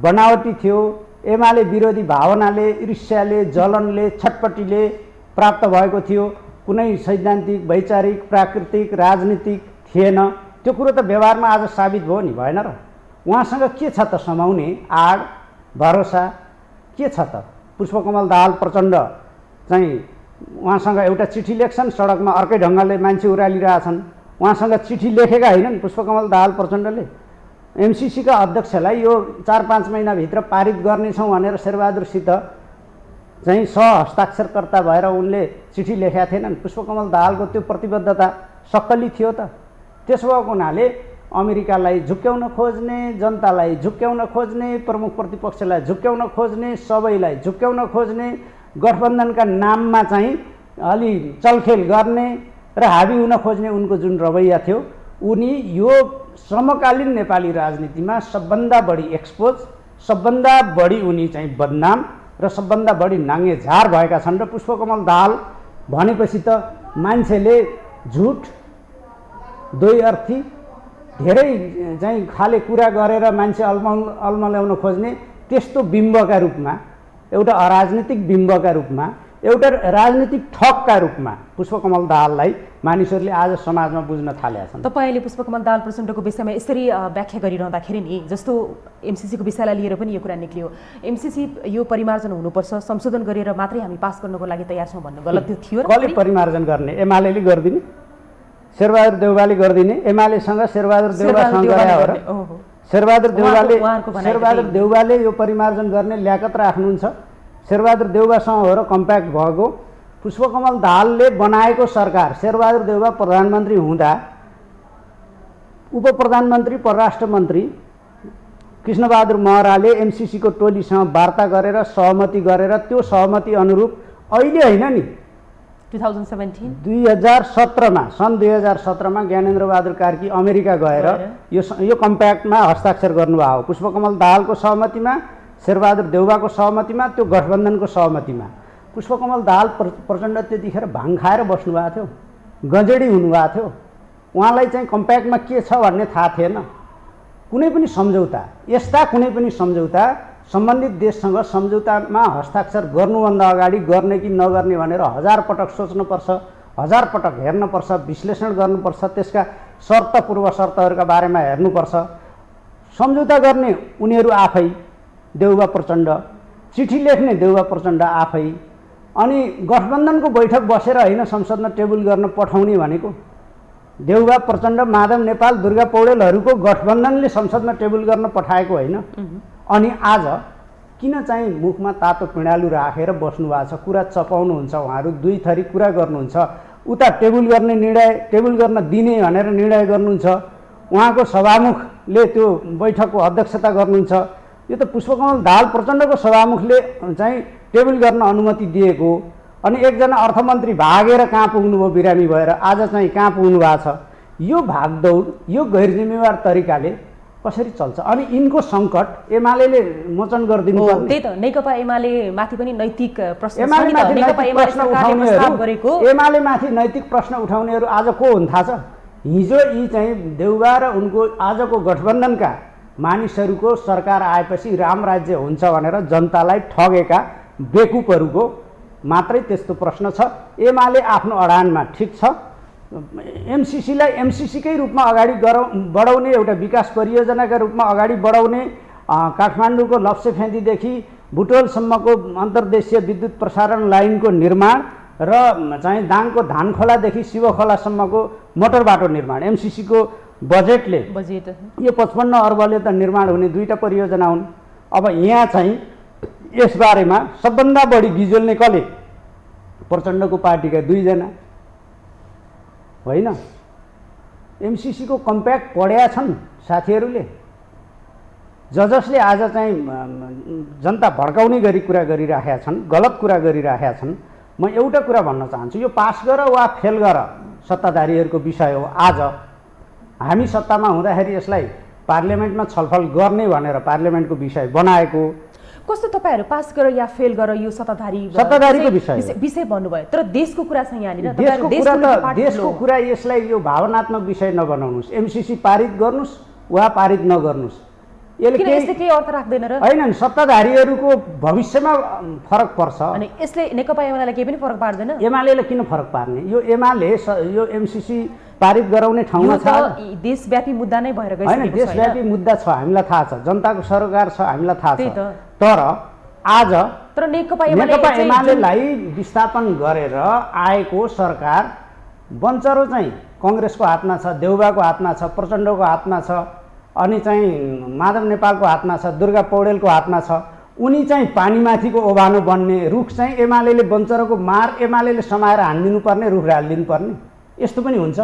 बनावटी थियो। एमाले विरोधी भावनाले, ईर्ष्याले, जलनले, छटपटीले प्राप्त भएको थियो। कुनै सैद्धान्तिक, वैचारिक, प्राकृतिक, राजनीतिक थिएन। त्यो कुरो त व्यवहारमा आज साबित भयो नि, भएन र? उहाँसँग के छ त समाउने आड, भरोसा के छ त? पुष्पकमल दाहाल प्रचण्ड चाहिँ उहाँसँग एउटा चिठी लेख्छन्, सडकमा अर्कै ढङ्गले मान्छे उरालिरहेछन्। उहाँसँग चिठी लेखेका होइनन् पुष्पकमल दाहाल प्रचण्डले। एमसिसीका अध्यक्षलाई यो 4-5 महिनाभित्र पारित गर्नेछौँ भनेर शेरबहादुरसित चाहिँ सहहस्ताक्षरकर्ता भएर उनले चिठी लेखेका थिएनन्। पुष्पकमल दाहालको त्यो प्रतिबद्धता सक्कली थियो त। त्यसो भएको हुनाले अमेरिकालाई झुक्क्याउन खोज्ने, जनतालाई झुक्क्याउन खोज्ने, प्रमुख प्रतिपक्षलाई झुक्क्याउन खोज्ने, सबैलाई झुक्क्याउन खोज्ने, गठबन्धनका नाममा चाहिँ अलि चलखेल गर्ने र हाबी हुन खोज्ने उनको जुन रवैया थियो, उनी यो समकालीन नेपाली राजनीतिमा सबभन्दा बढी एक्सपोज, सबभन्दा बढी उनी चाहिँ बदनाम र सबभन्दा बढी नाङ्गे झार भएका छन्। र पुष्पकमल दाहाल भनेपछि त मान्छेले झुट, दुई अर्थी, धेरै चाहिँ खाले कुरा गरेर मान्छे अल्मल्याउन खोज्ने त्यस्तो बिम्बका रूपमा, एउटा अराजनीतिक बिम्बका रूपमा, एउटा राजनीतिक ठगका रूपमा पुष्पकमल दाहाललाई मानिसहरूले आज समाजमा बुझ्न थालेका छन्। तपाईँले पुष्पकमल दाहाल प्रचण्डको विषयमा यसरी व्याख्या गरिरहँदाखेरि नि, जस्तो एमसिसीको विषयलाई लिएर पनि यो कुरा निक्लियो, एमसिसी यो परिमार्जन हुनुपर्छ, संशोधन गरेर मात्रै हामी पास गर्नको लागि तयार छौँ भन्नु गलत थियो र? कसले परिमार्जन गर्ने? एमालेले गरिदिने, शेरबहादुर देउवाले गरिदिने। एमालेसँग शेरबहादुर देउवासँग गरे हो र? शेरबहादुर देउवाले यो परिमार्जन गर्ने ल्याकत राख्नुहुन्छ। शेरबहादुर देउवासँग हो र कम्प्याक्ट भएको। पुष्पकमल दाहालले बनाएको सरकार, शेरबहादुर देउवा प्रधानमन्त्री हुँदा उप प्रधानमन्त्री परराष्ट्र मन्त्री कृष्णबहादुर महराले एमसिसीको टोलीसँग वार्ता गरेर सहमति गरेर त्यो सहमति अनुरूप अहिले होइन नि 2017मा सन् 2017मा ज्ञानेन्द्रबहादुर कार्की अमेरिका गएर यो कम्प्याक्टमा हस्ताक्षर गर्नुभयो। पुष्पकमल दाहालको सहमतिमा, शेरबहादुर देउवाको सहमतिमा, त्यो गठबन्धनको सहमतिमा। पुष्पकमल दाहाल प्रचण्ड त्यतिखेर भाङ खाएर बस्नुभएको थियो, गजेडी हुनुभएको थियो। उहाँलाई चाहिँ कम्प्याक्टमा के छ भन्ने थाहा थिएन। कुनै पनि सम्झौता, यस्ता कुनै पनि सम्झौता सम्बन्धित देशसँग सम्झौतामा हस्ताक्षर गर्नुभन्दा अगाडि गर्ने कि नगर्ने भनेर 1000 पटक सोच्नुपर्छ, 1000 पटक हेर्नुपर्छ, विश्लेषण गर्नुपर्छ, त्यसका शर्त पूर्व शर्तहरूका बारेमा हेर्नुपर्छ। सम्झौता गर्ने उनीहरू आफै, देउवा प्रचण्ड, चिठी लेख्ने देउवा प्रचण्ड आफै, अनि गठबन्धनको बैठक बसेर होइन संसदमा टेबल गर्न पठाउने भनेको। देउवा प्रचण्ड, माधव नेपाल, दुर्गा पौडेलहरूको गठबन्धनले संसदमा टेबल गर्न पठाएको होइन। अनि आज किन चाहिँ मुखमा तातो पिँडालु राखेर बस्नु भएको छ? कुरा चपाउनुहुन्छ उहाँहरू, दुई थरी कुरा गर्नुहुन्छ। उता टेबल गर्ने निर्णय, टेबल गर्न दिने भनेर निर्णय गर्नुहुन्छ, उहाँको सभामुखले त्यो बैठकको अध्यक्षता गर्नुहुन्छ। यो त पुष्पकमल दाहाल प्रचण्डको सभामुखले चाहिँ टेबल गर्न अनुमति दिएको। अनि एकजना अर्थमन्त्री भागेर कहाँ पुग्नुभयो बिरामी भएर, आज चाहिँ कहाँ पुग्नु भएको छ? यो भागदौड, यो गैर जिम्मेवार तरिकाले कसरी चल्छ? अनि यिनको सङ्कट एमालेले मोचन गरिदिनु पर्ने। त्यही त, नेकपा एमाले माथि पनि नैतिक प्रश्न छ नि त। एमाले माथि नैतिक प्रश्न उठाउनेहरू आज को हुन् थाहा छ? हिजो यी चाहिँ देउवा र उनको आजको गठबन्धनका मानिसहरूको सरकार आएपछि राम राज्य हुन्छ भनेर जनतालाई ठगेका बेकुपहरूको मात्रै त्यस्तो प्रश्न छ। एमाले आफ्नो अडानमा ठिक छ। एमसिसीलाई एमसिसीकै रूपमा अगाडि बढाउने, एउटा विकास परियोजनाका रूपमा अगाडि बढाउने, काठमाडौँको लप्सेफेदीदेखि बुटोलसम्मको अन्तर्देशीय विद्युत प्रसारण लाइनको निर्माण र चाहिँ दाङको धानखोलादेखि शिवखोलासम्मको मोटर बाटो निर्माण, एमसिसीको बजेट यो 55 अर्बले त निर्माण हुने दुईटा परियोजना हुन्। अब यहाँ चाहिँ यसबारेमा सबभन्दा बढी गिजोल्ने कसले? प्रचण्डको पार्टीका 2 जना होइन। एमसिसीको कम्प्याक्ट पढेका छन् साथीहरूले। जसले आज चाहिँ जनता भड्काउने गरी कुरा गरिराखेका छन्, गलत कुरा गरिराखेका छन्, म एउटा कुरा भन्न चाहन्छु, यो पास गर वा फेल गर सत्ताधारीहरूको विषय हो। आज हामी सत्तामा हुँदाखेरि यसलाई पार्लियामेन्टमा छलफल गर्ने भनेर पार्लियामेन्टको विषय बनाएको। कस्तो तपाईँहरू पास गर या फेल गर यो सत्ताधारीको विषय भन्नुभयो, तर देशको कुरा छ यहाँनिर। देशको कुरा यसलाई यो भावनात्मक विषय नबनाउनुहोस्। एमसीसी पारित गर्नुहोस् वा पारित नगर्नुहोस्, यसले केही अर्थ राख्दैन र होइन। सत्ताधारीहरूको भविष्यमा फरक पर्छ। अनि यसले नेकपा एमालेलाई केही पनि फरक पार्दैन। एमालेले किन फरक पार्ने? यो एमाले यो एमसीसी पारित गराउने ठाउँमा छ। देशव्यापी मुद्दा नै भएर गइसकेको छ। होइन, देशव्यापी मुद्दा छ, हामीलाई थाहा छ। जनताको सरकार छ, हामीलाई थाहा छ। तर आज नेकपा एमालेलाई विस्थापन गरेर आएको सरकार बन्चरो चाहिँ कङ्ग्रेसको हातमा छ, देउबाको हातमा छ, प्रचण्डको हातमा छ, अनि चाहिँ माधव नेपालको हातमा छ, दुर्गा पौडेलको हातमा छ। उनी चाहिँ पानीमाथिको ओभानो बन्ने, रुख चाहिँ एमालेले बन्चरोको मार एमालेले समाएर हानिदिनु पर्ने, रुख हालिदिनु पर्ने, यस्तो पनि हुन्छ।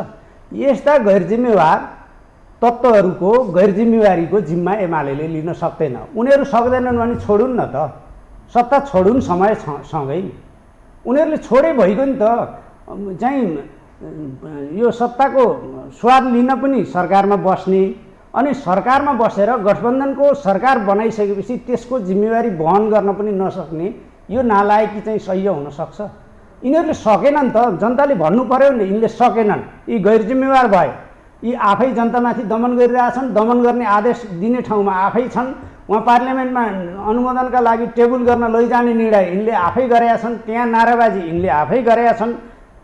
यस्ता गैरजिम्मेवार तत्त्वहरूको गैरजिम्मेवारीको जिम्मा एमालेले लिन सक्दैन। उनीहरू सक्दैनन् भने छोडुन् न त, सत्ता छोडुन् समयसँगै। उनीहरूले छोडे भइगयो नि त। चाहिँ यो सत्ताको स्वाद लिन पनि सरकारमा बस्ने, अनि सरकारमा बसेर गठबन्धनको सरकार बनाइसकेपछि त्यसको जिम्मेवारी वहन गर्न पनि नसक्ने यो नालायकी चाहिँ सही हुनसक्छ। यिनीहरूले सकेनन् त, जनताले भन्नु पर्यो नि, यिनले सकेनन्, यी गैरजिम्मेवार भए, यी आफै जनतामाथि दमन गरिरहेछन्। दमन गर्ने आदेश दिने ठाउँमा आफै छन्। उहाँ पार्लियामेन्टमा अनुमोदनका लागि टेबल गर्न लैजाने निर्णय यिनले आफै गरेका छन्। त्यहाँ नाराबाजी यिनले आफै गरेका छन्।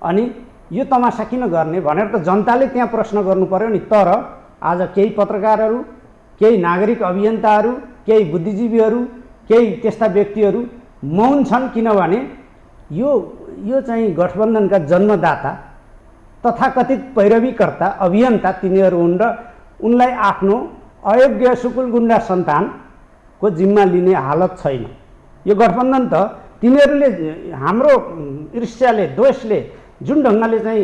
अनि यो तमासा किन गर्ने भनेर त जनताले त्यहाँ प्रश्न गर्नु पर्यो नि। तर आज केही पत्रकारहरू, केही नागरिक अभियन्ताहरू, केही बुद्धिजीवीहरू, केही त्यस्ता व्यक्तिहरू मौन छन्, किनभने यो चाहिँ गठबन्धनका जन्मदाता तथाकथित पैरवीकर्ता अभियन्ता तिनीहरू हुन् र उनलाई आफ्नो अयोग्य सुकुल गुन्डा सन्तानको जिम्मा लिने हालत छैन। यो गठबन्धन त तिनीहरूले हाम्रो ईर्ष्याले, द्वेषले जुन ढङ्गले चाहिँ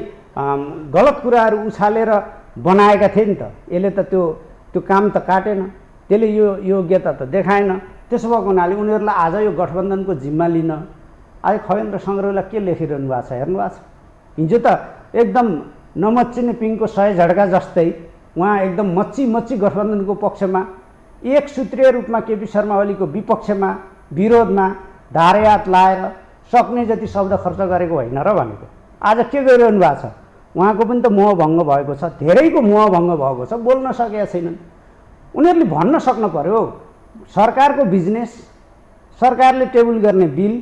गलत कुराहरू उछालेर बनाएका थिए नि त, यसले त त्यो काम त काटेन, त्यसले यो योग्यता त देखाएन। त्यसो भएको हुनाले उनीहरूलाई आज यो गठबन्धनको जिम्मा लिन आज खगेन्द्र सङ्ग्रौला के लेखिरहनु भएको छ हेर्नु भएको छ। हिजो त एकदम नमच्चिने पिङको 100 झड्का जस्तै उहाँ एकदम मच्ची गठबन्धनको पक्षमा, एक सूत्रीय रूपमा केपी शर्मा ओलीको विपक्षमा, विरोधमा धारयात लाएर सक्ने जति शब्द खर्च गरेको होइन र भनेको। आज के गरिरहनु भएको छ? उहाँको पनि त मोहभङ्ग भएको छ, धेरैको मोहभङ्ग भएको छ, बोल्न सकेका छैनन्। उनीहरूले भन्न सक्नु पर्यो, सरकारको बिजनेस, सरकारले टेबल गर्ने बिल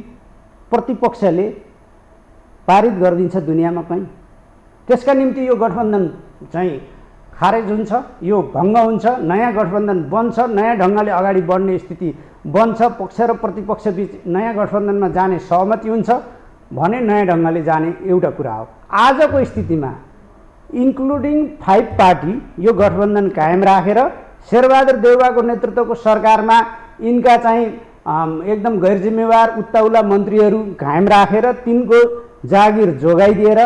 प्रतिपक्षले पारित गरिदिन्छ दुनियाँमा कहीँ। त्यसका निम्ति यो गठबन्धन चाहिँ खारेज हुन्छ, यो भङ्ग हुन्छ, नयाँ गठबन्धन बन्छ, नयाँ ढङ्गले अगाडि बढ्ने स्थिति बन्छ, पक्ष र प्रतिपक्ष बिच नयाँ गठबन्धनमा जाने सहमति हुन्छ भने नयाँ ढङ्गले जाने एउटा कुरा हो। आजको स्थितिमा इन्क्लुडिङ 5 पार्टी यो गठबन्धन कायम राखेर शेरबहादुर देउवाको नेतृत्वको सरकारमा यिनका चाहिँ एकदम गैरजिम्मेवार उत्ताउला मन्त्रीहरू कायम राखेर तिनको जागिर जोगाइदिएर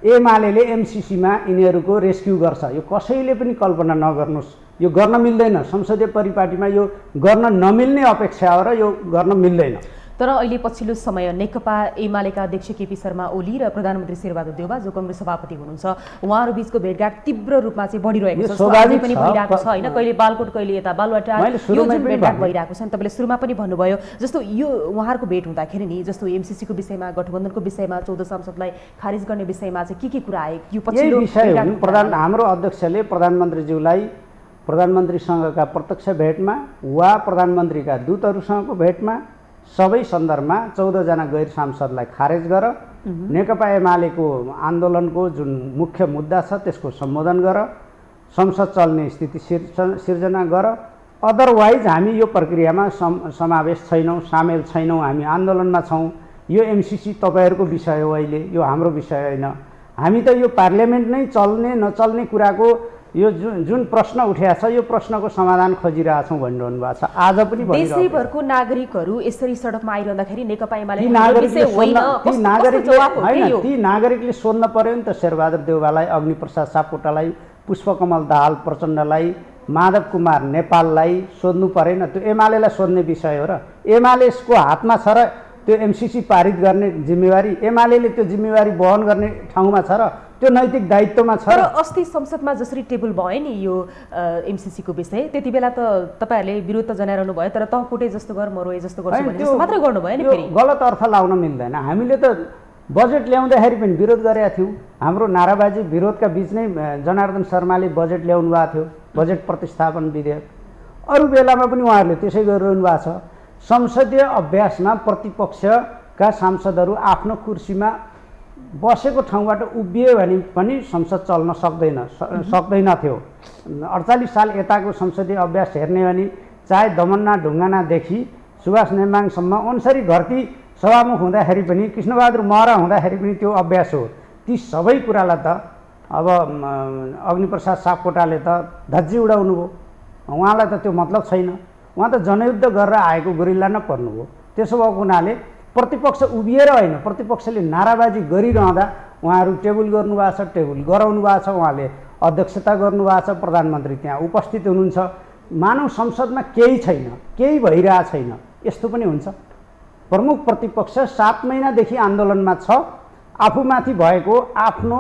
एमालेले एमसीसीमा यिनीहरूको रेस्क्यु गर्छ। यो कसैले पनि कल्पना नगर्नुहोस्, यो गर्न मिल्दैन। संसदीय परिपाटीमा यो गर्न नमिल्ने अपेक्षा हो र यो गर्न मिल्दैन। तर अहिले पछिल्लो समय नेकपा एमालेका अध्यक्ष केपी शर्मा ओली र प्रधानमन्त्री शेरबहादुर देउवा जो कङ्ग्रेस सभापति हुनुहुन्छ, उहाँहरू बिचको भेटघाट तीव्र रूपमा चाहिँ बढिरहेको छ, स्वाभाविक पनि भइरहेको छ होइन। कहिले बालकोट, कहिले यता बालुवाटार, यो जुन भेटघाट भइरहेको छ नि, तपाईँले सुरुमा पनि भन्नुभयो जस्तो यो उहाँहरूको भेट हुँदाखेरि नि जस्तो एमसीसीको विषयमा, गठबन्धनको विषयमा, 14 सांसदलाई खारिज गर्ने विषयमा चाहिँ के कुरा आयो? यो पछिल्लो विषय हाम्रो अध्यक्षले प्रधानमन्त्रीज्यूलाई प्रधानमन्त्रीसँगका प्रत्यक्ष भेटमा वा प्रधानमन्त्रीका दूतहरूसँगको भेटमा सबै सन्दर्भमा 14 जना गैर सांसदलाई खारेज गर, नेकपा एमालेको आन्दोलनको जुन मुख्य मुद्दा छ त्यसको सम्बोधन गर, संसद चल्ने स्थिति सिर्जना गर। अदरवाइज हामी यो प्रक्रियामा समावेश छैनौँ, सामेल छैनौँ, हामी आन्दोलनमा छौँ। यो एमसीसी तपाईँहरूको विषय हो, अहिले यो हाम्रो विषय होइन। हामी त यो पार्लियामेन्ट नै चल्ने नचल्ने कुराको यो जुन प्रश्न उठेको छ यो प्रश्नको समाधान खोजिरहेछौँ भनिरहनु भएको छ। आज पनि देशैभरको नागरिकहरू यसरी सडकमा आइरहँदाखेरि नेकपा एमाले ती नागरिकले सोध्न पर्यो नि त शेरबहादुर देउवालाई, अग्निप्रसाद सापकोटालाई, पुष्पकमल दाहाल प्रचण्डलाई, माधव कुमार नेपाललाई सोध्नु परेन? त्यो एमालेलाई सोध्ने विषय हो र एमालेको हातमा छ र त्यो एमसिसी पारित गर्ने जिम्मेवारी एमाले त्यो जिम्मेवारी वहन गर्ने ठाउँमा छ र त्यो नैतिक दायित्वमा छ। तर अस्ति संसदमा जसरी टेबल भयो नि यो एमसिसीको विषय, त्यति बेला त तपाईँहरूले विरोध त जनाइरहनु भयो, तर तँ कुटे जस्तो गर म रोए जस्तो गर्छु भने जस्तो मात्रै गर्नुभयो नि। फेरि गलत अर्थ लाउन मिल्दैन। हामीले त बजेट ल्याउँदाखेरि पनि विरोध गरेका थियौँ। हाम्रो नाराबाजी विरोधका बीच नै जनार्दन शर्माले बजेट ल्याउनु भएको थियो, बजेट प्रतिस्थापन विधेयक। अरू बेलामा पनि उहाँहरूले त्यसै गरिरहनु भएको छ। संसदीय अभ्यासमा प्रतिपक्षका सांसदहरू आफ्नो कुर्सीमा बसेको ठाउँबाट उभिए भने पनि संसद चल्न सक्दैनथ्यो। 48 साल यताको संसदीय अभ्यास हेर्ने भने चाहे दमन्ना ढुङ्गानादेखि सुभाष नेमाङसम्म अन्सरी घरती सभामुख हुँदाखेरि पनि कृष्णबहादुर महरा हुँदाखेरि पनि त्यो अभ्यास हो। ती सबै कुरालाई त अब अग्निप्रसाद सापकोटाले त धज्जी उडाउनु भयो। उहाँलाई त त्यो मतलब छैन। उहाँ त जनयुद्ध गरेर आएको गोरिल्ला न पर्नुभयो। त्यसो भएको हुनाले प्रतिपक्ष उभिएर होइन, प्रतिपक्षले नाराबाजी गरिरहँदा उहाँहरू टेबल गर्नुभएको छ, टेबल गराउनु भएको छ, उहाँले अध्यक्षता गर्नुभएको छ, प्रधानमन्त्री त्यहाँ उपस्थित हुनुहुन्छ। मानव संसदमा केही छैन, केही भइरहेको छैन, यस्तो पनि हुन्छ। प्रमुख प्रतिपक्ष 7 महिनादेखि आन्दोलनमा छ। आफूमाथि भएको आफ्नो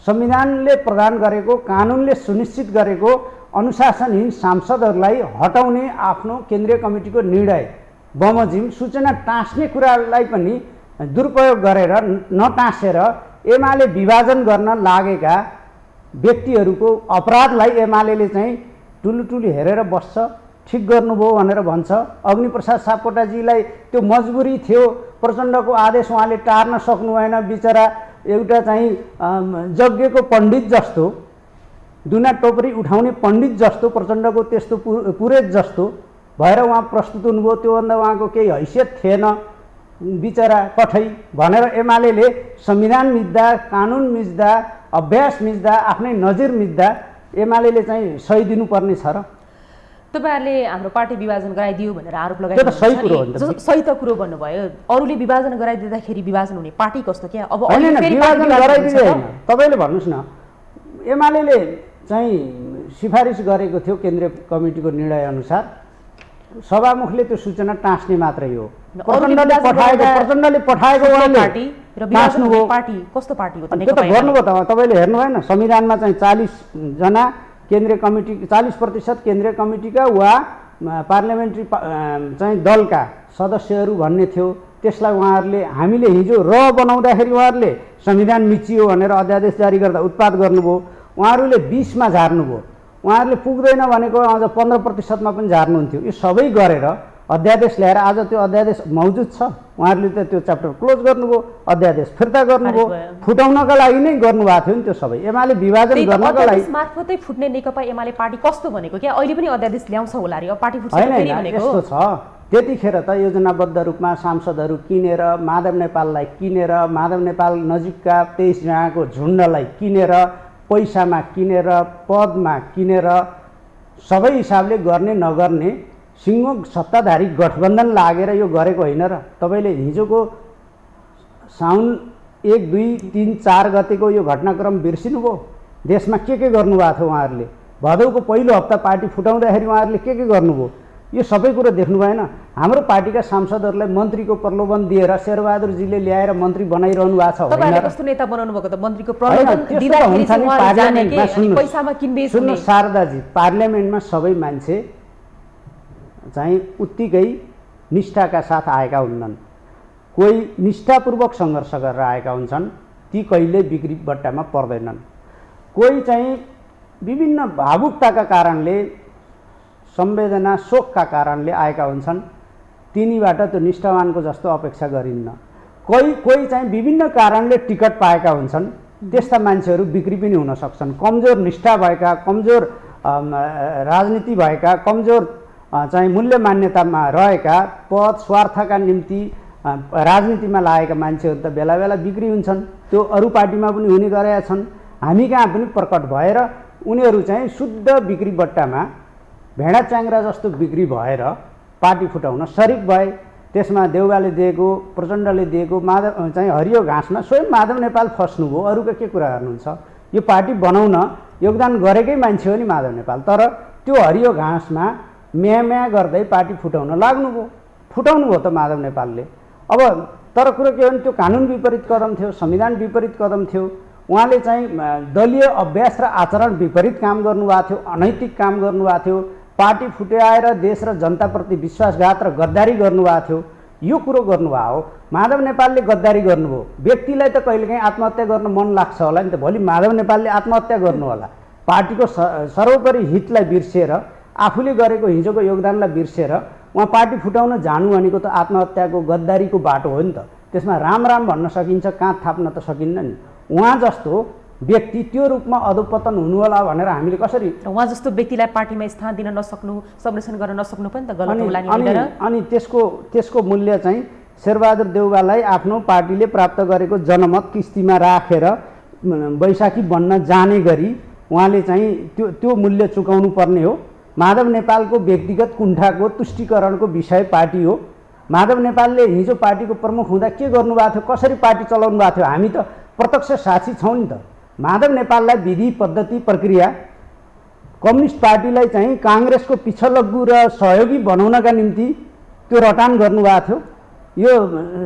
संविधानले प्रदान गरेको, कानुनले सुनिश्चित गरेको अनुशासनहीन सांसदहरूलाई हटाउने आफ्नो केन्द्रीय कमिटीको निर्णय बमोजिम सूचना टाँस्ने कुरालाई पनि दुरुपयोग गरेर नटाँसेर एमाले विभाजन गर्न लागेका व्यक्तिहरूको अपराधलाई एमाले चाहिँ टुलुटुली हेरेर बस्छ, ठिक गर्नुभयो भनेर भन्छ। अग्निप्रसाद सापकोटाजीलाई त्यो मजबुरी थियो, प्रचण्डको आदेश उहाँले टार्न सक्नु भएन। बिचरा एउटा चाहिँ यज्ञको पण्डित जस्तो, दुना टोपरी उठाउने पण्डित जस्तो, प्रचण्डको त्यस्तो पुरेत जस्तो भएर उहाँ प्रस्तुत हुनुभयो। त्योभन्दा उहाँको केही हैसियत थिएन, बिचरा कठै भनेर एमाले संविधान मिच्दा, कानुन मिच्दा, अभ्यास मिच्दा, आफ्नै नजिर मिच्दा एमाले चाहिँ सही दिनुपर्ने छ र। तपाईँहरूले हाम्रो पार्टी विभाजन गराइदियो भनेर आरोप त्यो त सही कुरो हो नि त। सही त कुरो भन्नुभयो। अरूले विभाजन गराइदिँदाखेरि विभाजन हुने पार्टी कस्तो क्या? अब होइन, विभाजन गराइदिँदै होइन। तपाईँले भन्नुहोस् न, एमाले चाहिँ सिफारिस गरेको थियो केन्द्रीय कमिटीको निर्णय अनुसार, सभामुखले त्यो सूचना टाँस्ने मात्रै हो। प्रचण्डले पठाएको पार्टी र विभाजन पार्टी कस्तो पार्टी हो त? त्यो त गर्नुभयो त। तपाईँले हेर्नु भएन संविधानमा चाहिँ 40 जना केन्द्रीय कमिटी, 40% केन्द्रीय कमिटीका वा पार्लियामेन्ट्री चाहिँ दलका सदस्यहरू भन्ने थियो। त्यसलाई उहाँहरूले, हामीले हिजो र बनाउँदाखेरि उहाँहरूले संविधान मिचियो भनेर अध्यादेश जारी गर्दा उत्पात गर्नुभयो। उहाँहरूले 20 मा झार्नुभयो। उहाँहरूले पुग्दैन भनेको अझ 15%मा पनि झार्नुहुन्थ्यो। यो सबै गरेर अध्यादेश ल्याएर आज त्यो अध्यादेश मौजुद छ। उहाँहरूले त त्यो च्याप्टर क्लोज गर्नुभयो, अध्यादेश फिर्ता गर्नुभयो। फुटाउनका लागि नै गर्नुभएको थियो नि त्यो सबै। एमाले विभाजन गर्नका लागि मार्फतै फुट्ने नेकपा एमाले पार्टी कस्तो भनेको क्या? अहिले पनि अध्यादेश ल्याउँछ होला रे, अब पार्टी फुट्छ फेरि भनेको यस्तो छ। त्यतिखेर त योजनाबद्ध रूपमा सांसदहरू किनेर, माधव नेपाललाई किनेर, माधव नेपाल नजिकका 23 जनाको झुन्डलाई किनेर, पैसामा किनेर, पदमा किनेर, सबै हिसाबले गर्ने नगर्ने सिङ्गो सत्ताधारी गठबन्धन लागेर यो गरेको होइन र। तपाईँले हिजोको साउन 1, 2, 3, 4 गतेको यो घटनाक्रम बिर्सिनुभयो? देशमा के गर्नुभएको थियो उहाँहरूले? भदौको पहिलो हप्ता पार्टी फुटाउँदाखेरि उहाँहरूले के गर्नुभयो? यो सबै कुरो देख्नु भएन? हाम्रो पार्टीका सांसदहरूलाई मन्त्रीको प्रलोभन दिएर शेरबहादुरजीले ल्याएर मन्त्री बनाइरहनु भएको छ। तपाईँले कस्तो नेता बनाउनु भएको त? मन्त्रीको प्रलोभन दिँदाखेरि चाहिँ उहाँले जाने के अनि पैसामा किनबेच हुने? सुन्नु शारदाजी, पार्लियामेन्टमा सबै मान्छे चाहिँ उत्तिकै निष्ठाका साथ आएका हुन्नन्। कोही निष्ठापूर्वक सङ्घर्ष गरेर आएका हुन्छन्, ती कहिल्यै बिक्री बट्टामा पर्दैनन्। कोही चाहिँ विभिन्न भावुकताका कारणले, संवेदना, शोकका कारणले आएका हुन्छन्, तिनीबाट त्यो निष्ठावानको जस्तो अपेक्षा गरिन्न। कोही चाहिँ विभिन्न कारणले टिकट पाएका हुन्छन्, त्यस्ता मान्छेहरू बिक्री पनि हुन सक्छन्। कमजोर निष्ठा भएका, कमजोर राजनीति भएका, कमजोर चाहिँ मूल्य मान्यतामा रहेका, पद स्वार्थका निम्ति राजनीतिमा लागेका मान्छेहरू त बेला बेला बिक्री हुन्छन्। त्यो अरू पार्टीमा पनि हुने गरेका छन्, हामी कहाँ पनि प्रकट भएर उनीहरू चाहिँ शुद्ध बिक्री बट्टामा भेडा च्याङ्ग्रा जस्तो बिक्री भएर पार्टी फुटाउन सरिक भए। त्यसमा देउवाले दिएको, प्रचण्डले दिएको माधव चाहिँ हरियो घाँसमा स्वयं माधव नेपाल फस्नुभयो। अरूको के कुरा गर्नुहुन्छ? यो पार्टी बनाउन योगदान गरेकै मान्छे हो नि माधव नेपाल, तर त्यो हरियो घाँसमा म्या गर्दै पार्टी फुटाउन लाग्नुभयो। फुटाउनु भयो त माधव नेपालले। अब तर कुरो के हो भने त्यो कानुन विपरीत कदम थियो, संविधान विपरीत कदम थियो। उहाँले चाहिँ दलीय अभ्यास र आचरण विपरीत काम गर्नुभएको थियो, अनैतिक काम गर्नुभएको थियो, पार्टी फुट्याएर देश र जनताप्रति विश्वासघात र गद्दारी गर्नुभएको थियो। यो कुरो गर्नुभएको हो। माधव नेपालले गद्दारी गर्नुभयो। व्यक्तिलाई त कहिलेकाहीँ आत्महत्या गर्न मन लाग्छ होला नि त, भोलि माधव नेपालले आत्महत्या गर्नु होला। पार्टीको सर्वोपरि हितलाई बिर्सिएर, आफूले गरेको हिजोको योगदानलाई बिर्सिएर उहाँ पार्टी फुटाउन जानु भनेको त आत्महत्याको गद्दारीको बाटो हो नि त। त्यसमा राम राम भन्न सकिन्छ, काँध थाप्न त सकिन्न नि। उहाँ जस्तो व्यक्ति त्यो रूपमा अधोपतन हुनु होला भनेर हामीले कसरी, उहाँ जस्तो व्यक्तिलाई पार्टीमा स्थान दिन नसक्नु, संरक्षण गर्न नसक्नु पनि त गलत होला नि। अनि त्यसको मूल्य चाहिँ शेरबहादुर देउवालाई आफ्नो पार्टीले प्राप्त गरेको जनमत किस्तीमा राखेर बैशाखी बन्न जाने गरी उहाँले चाहिँ त्यो मूल्य चुकाउनु पर्ने हो। माधव नेपालको व्यक्तिगत कुण्ठाको तुष्टिकरणको विषय पार्टी हो। माधव नेपालले हिजो पार्टीको प्रमुख हुँदा के गर्नुभएको थियो, कसरी पार्टी चलाउनु भएको थियो, हामी त प्रत्यक्ष साक्षी छौँ नि त। माधव नेपाललाई विधि पद्धति प्रक्रिया कम्युनिस्ट पार्टीलाई चाहिँ काङ्ग्रेसको पिछलग्गु र सहयोगी बनाउनका निम्ति त्यो रटान गर्नुभएको थियो। यो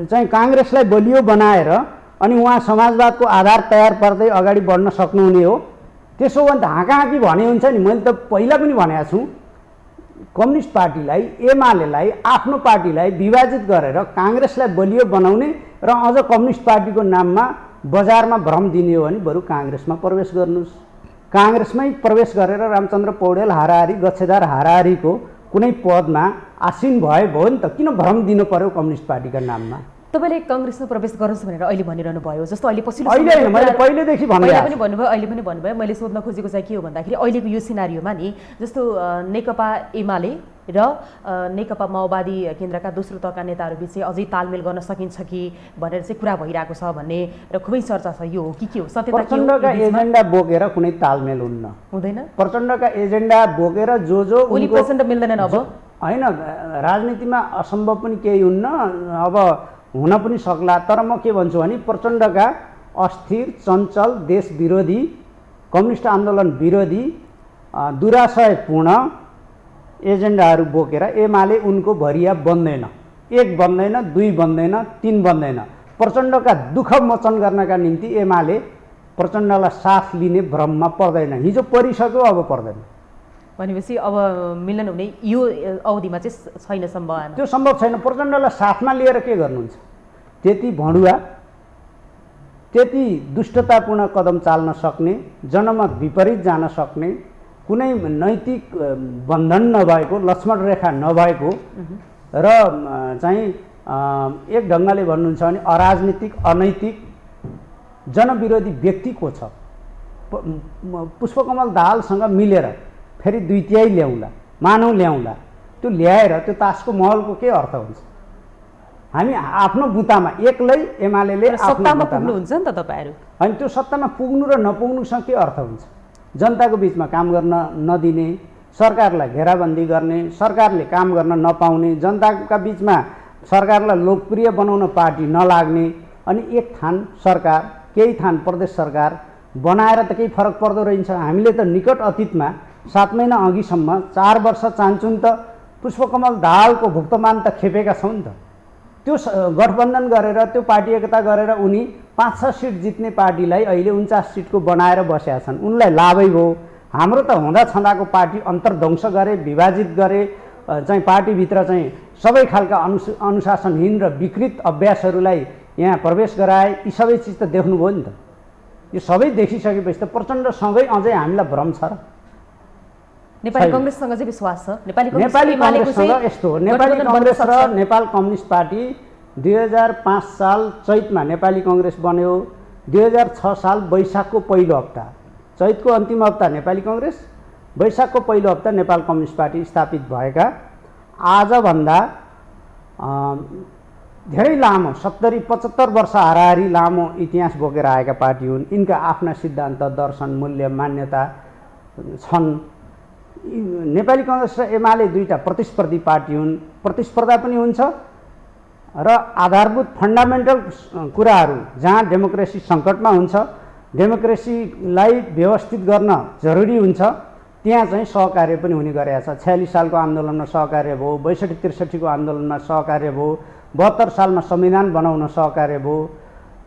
चाहिँ काङ्ग्रेसलाई बलियो बनाएर अनि उहाँ समाजवादको आधार तयार पार्दै अगाडि बढ्न सक्नुहुने हो। त्यसो भने हाँकाहाँकी भने हुन्छ नि। मैले त पहिला पनि भनेको छु, कम्युनिस्ट पार्टीलाई, एमालेलाई, आफ्नो पार्टीलाई विभाजित गरेर काङ्ग्रेसलाई बलियो बनाउने र अझ कम्युनिस्ट पार्टीको नाममा बजारमा भ्रम दिने हो भने बरु काङ्ग्रेसमा प्रवेश गर्नुहोस्। काङ्ग्रेसमै प्रवेश गरेर रामचन्द्र पौडेल हाराहारी, गच्छेदार हाराहारीको कुनै पदमा आसीन भयो नि त। किन भ्रम दिनु पर्यो कम्युनिस्ट पार्टीका नाममा? तपाईँले काङ्ग्रेसमा प्रवेश गर्नुहोस् भनेर अहिले भनिरहनु भयो, जस्तो अहिले पछिल्लो अहिले होइन, मैले पहिलेदेखि अहिले पनि भन्नुभयो, अहिले पनि भन्नुभयो। मैले सोध्न खोजेको चाहिँ के हो भन्दाखेरि अहिलेको यो सिनारियोमा नि जस्तो नेकपा एमाले र नेकपा माओवादी केन्द्रका दोस्रो तहका नेताहरूबिच चाहिँ अझै तालमेल गर्न सकिन्छ कि भनेर चाहिँ कुरा भइरहेको छ भन्ने र खुबै चर्चा छ। यो हो कि के हो? सत्यता प्रचण्डका एजेन्डा बोकेर कुनै तालमेल हुँदैन। प्रचण्डका एजेन्डा बोकेर जो ओली प्रचण्ड मिल्दैनन् अब होइन। राजनीतिमा असम्भव पनि केही हुन्न, अब हुन पनि सक्ला। तर म के भन्छु भने प्रचण्डका अस्थिर, चञ्चल, देश विरोधी, कम्युनिस्ट आन्दोलन विरोधी, दुराशयपूर्ण एजेन्डाहरू बोकेर एमाले उनको भरिया बन्दैन। एक बन्दैन, दुई बन्दैन, तीन बन्दैन। प्रचण्डका दुःख मोचन गर्नका निम्ति एमाले प्रचण्डलाई साथ लिने भ्रममा पर्दैन। हिजो परिसक्यो, अब पर्दैन। भनेपछि अब मिलन हुने यो अवधिमा चाहिँ छैन सम्भावना। त्यो सम्भव छैन। प्रचण्डलाई साथमा लिएर के गर्नुहुन्छ? त्यति भणुवा, त्यति दुष्टतापूर्ण कदम चाल्न सक्ने, जनमत विपरीत जान सक्ने, कुनै नैतिक बन्धन नभएको, लक्ष्मण रेखा नभएको र चाहिँ एक ढङ्गले भन्नुहुन्छ भने अराजनीतिक, अनैतिक, जनविरोधी व्यक्ति को छ? पुष्पकमल दाहालसँग मिलेर फेरि दुई तिहाई ल्याउँला, मानव ल्याउँला, त्यो ल्याएर त्यो तासको महलको के अर्थ हुन्छ? हामी आफ्नो बुतामा एक्लै एमाले सत्तामा पुग्नुहुन्छ नि त तपाईँहरू। होइन, त्यो सत्तामा पुग्नु र नपुग्नुसँग के अर्थ हुन्छ? जनताको बिचमा काम गर्न नदिने, सरकारलाई घेराबन्दी गर्ने, सरकारले काम गर्न नपाउने, जनताका बिचमा सरकारलाई लोकप्रिय बनाउन पार्टी नलाग्ने, अनि एक थान सरकार, केही थान प्रदेश सरकार बनाएर त केही फरक पर्दो रहेछ। हामीले त निकट अतीतमा 7 महिना अघिसम्म 4 वर्ष चाहन्छौँ त पुष्पकमल दाहालको भुक्तमान त खेपेका छौँ नि त। त्यो गठबन्धन गरेर, त्यो पार्टी एकता गरेर उनी 5-6 सिट जित्ने पार्टीलाई अहिले 49 सिटको बनाएर बसेका छन्। उनलाई लाभै भयो। हाम्रो त हुँदा छँदाको पार्टी अन्तर्ध्वंस गरे, विभाजित गरे, चाहिँ पार्टीभित्र चाहिँ सबै खालका अनुशासनहीन र विकृत अभ्यासहरूलाई यहाँ प्रवेश गराए। यी सबै चिज त देख्नुभयो नि त। यो सबै देखिसकेपछि त प्रचण्डसँगै अझै हामीलाई भ्रम छ र? नेपाली काङ्ग्रेससँग चाहिँ विश्वास छ? नेपाली काङ्ग्रेससँग यस्तो हो, नेपाली काङ्ग्रेस र नेपाल कम्युनिस्ट पार्टी 2005 साल चैतमा नेपाली काङ्ग्रेस बन्यो। 2006 साल वैशाखको पहिलो हप्ता, चैतको अन्तिम हप्ता नेपाली काङ्ग्रेस, वैशाखको पहिलो हप्ता नेपाल कम्युनिस्ट पार्टी स्थापित भएका आजभन्दा धेरै लामो 70-75 वर्ष हाराहारी लामो इतिहास बोकेर आएका पार्टी हुन्। यिनका आफ्ना सिद्धान्त, दर्शन, मूल्य, मान्यता छन्। नेपाली काङ्ग्रेस र एमाले दुईटा प्रतिस्पर्धी पार्टी हुन्। प्रतिस्पर्धा पनि हुन्छ र आधारभूत फन्डामेन्टल कुराहरू जहाँ डेमोक्रेसी सङ्कटमा हुन्छ, डेमोक्रेसीलाई व्यवस्थित गर्न जरुरी हुन्छ, त्यहाँ चाहिँ सहकार्य पनि हुने गरेको छ। 46 सालको आन्दोलनमा सहकार्य भयो, 62-63 को आन्दोलनमा सहकार्य भयो, 72 सालमा संविधान बनाउन सहकार्य भयो,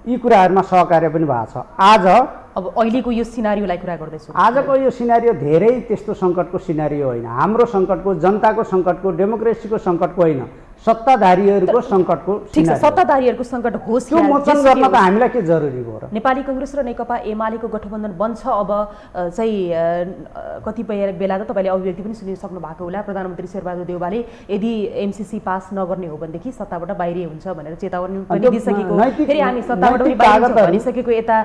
यी कुराहरूमा सहकार्य पनि भएको छ। आज अब अहिलेको यो सिनारियोलाई कुरा गर्दैछु। आजको यो सिनारियो धेरै त्यस्तो सङ्कटको सिनारियो होइन, हाम्रो सङ्कटको, जनताको सङ्कटको, डेमोक्रेसीको सङ्कटको होइन, सत्ताधारीहरूको सङ्कटको। ठिक छ, सत्ताधारीहरूको सङ्कट होस्, त्यो मोचन गर्न त हामीलाई के जरुरी भयो र? नेपाली कङ्ग्रेस र नेकपा एमालेको गठबन्धन बन्छ अब चाहिँ कतिपय बेला त तपाईँले अभिव्यक्ति पनि सुनिसक्नु भएको होला, प्रधानमन्त्री शेरबहादुर देउवाले यदि एमसिसी पास नगर्ने हो भनेदेखि सत्ताबाट बाहिरी हुन्छ भनेर चेतावनी पनि दिइसकेको, फेरि हामी सत्ताबाट पनि बाहिर भनिसकेको, यता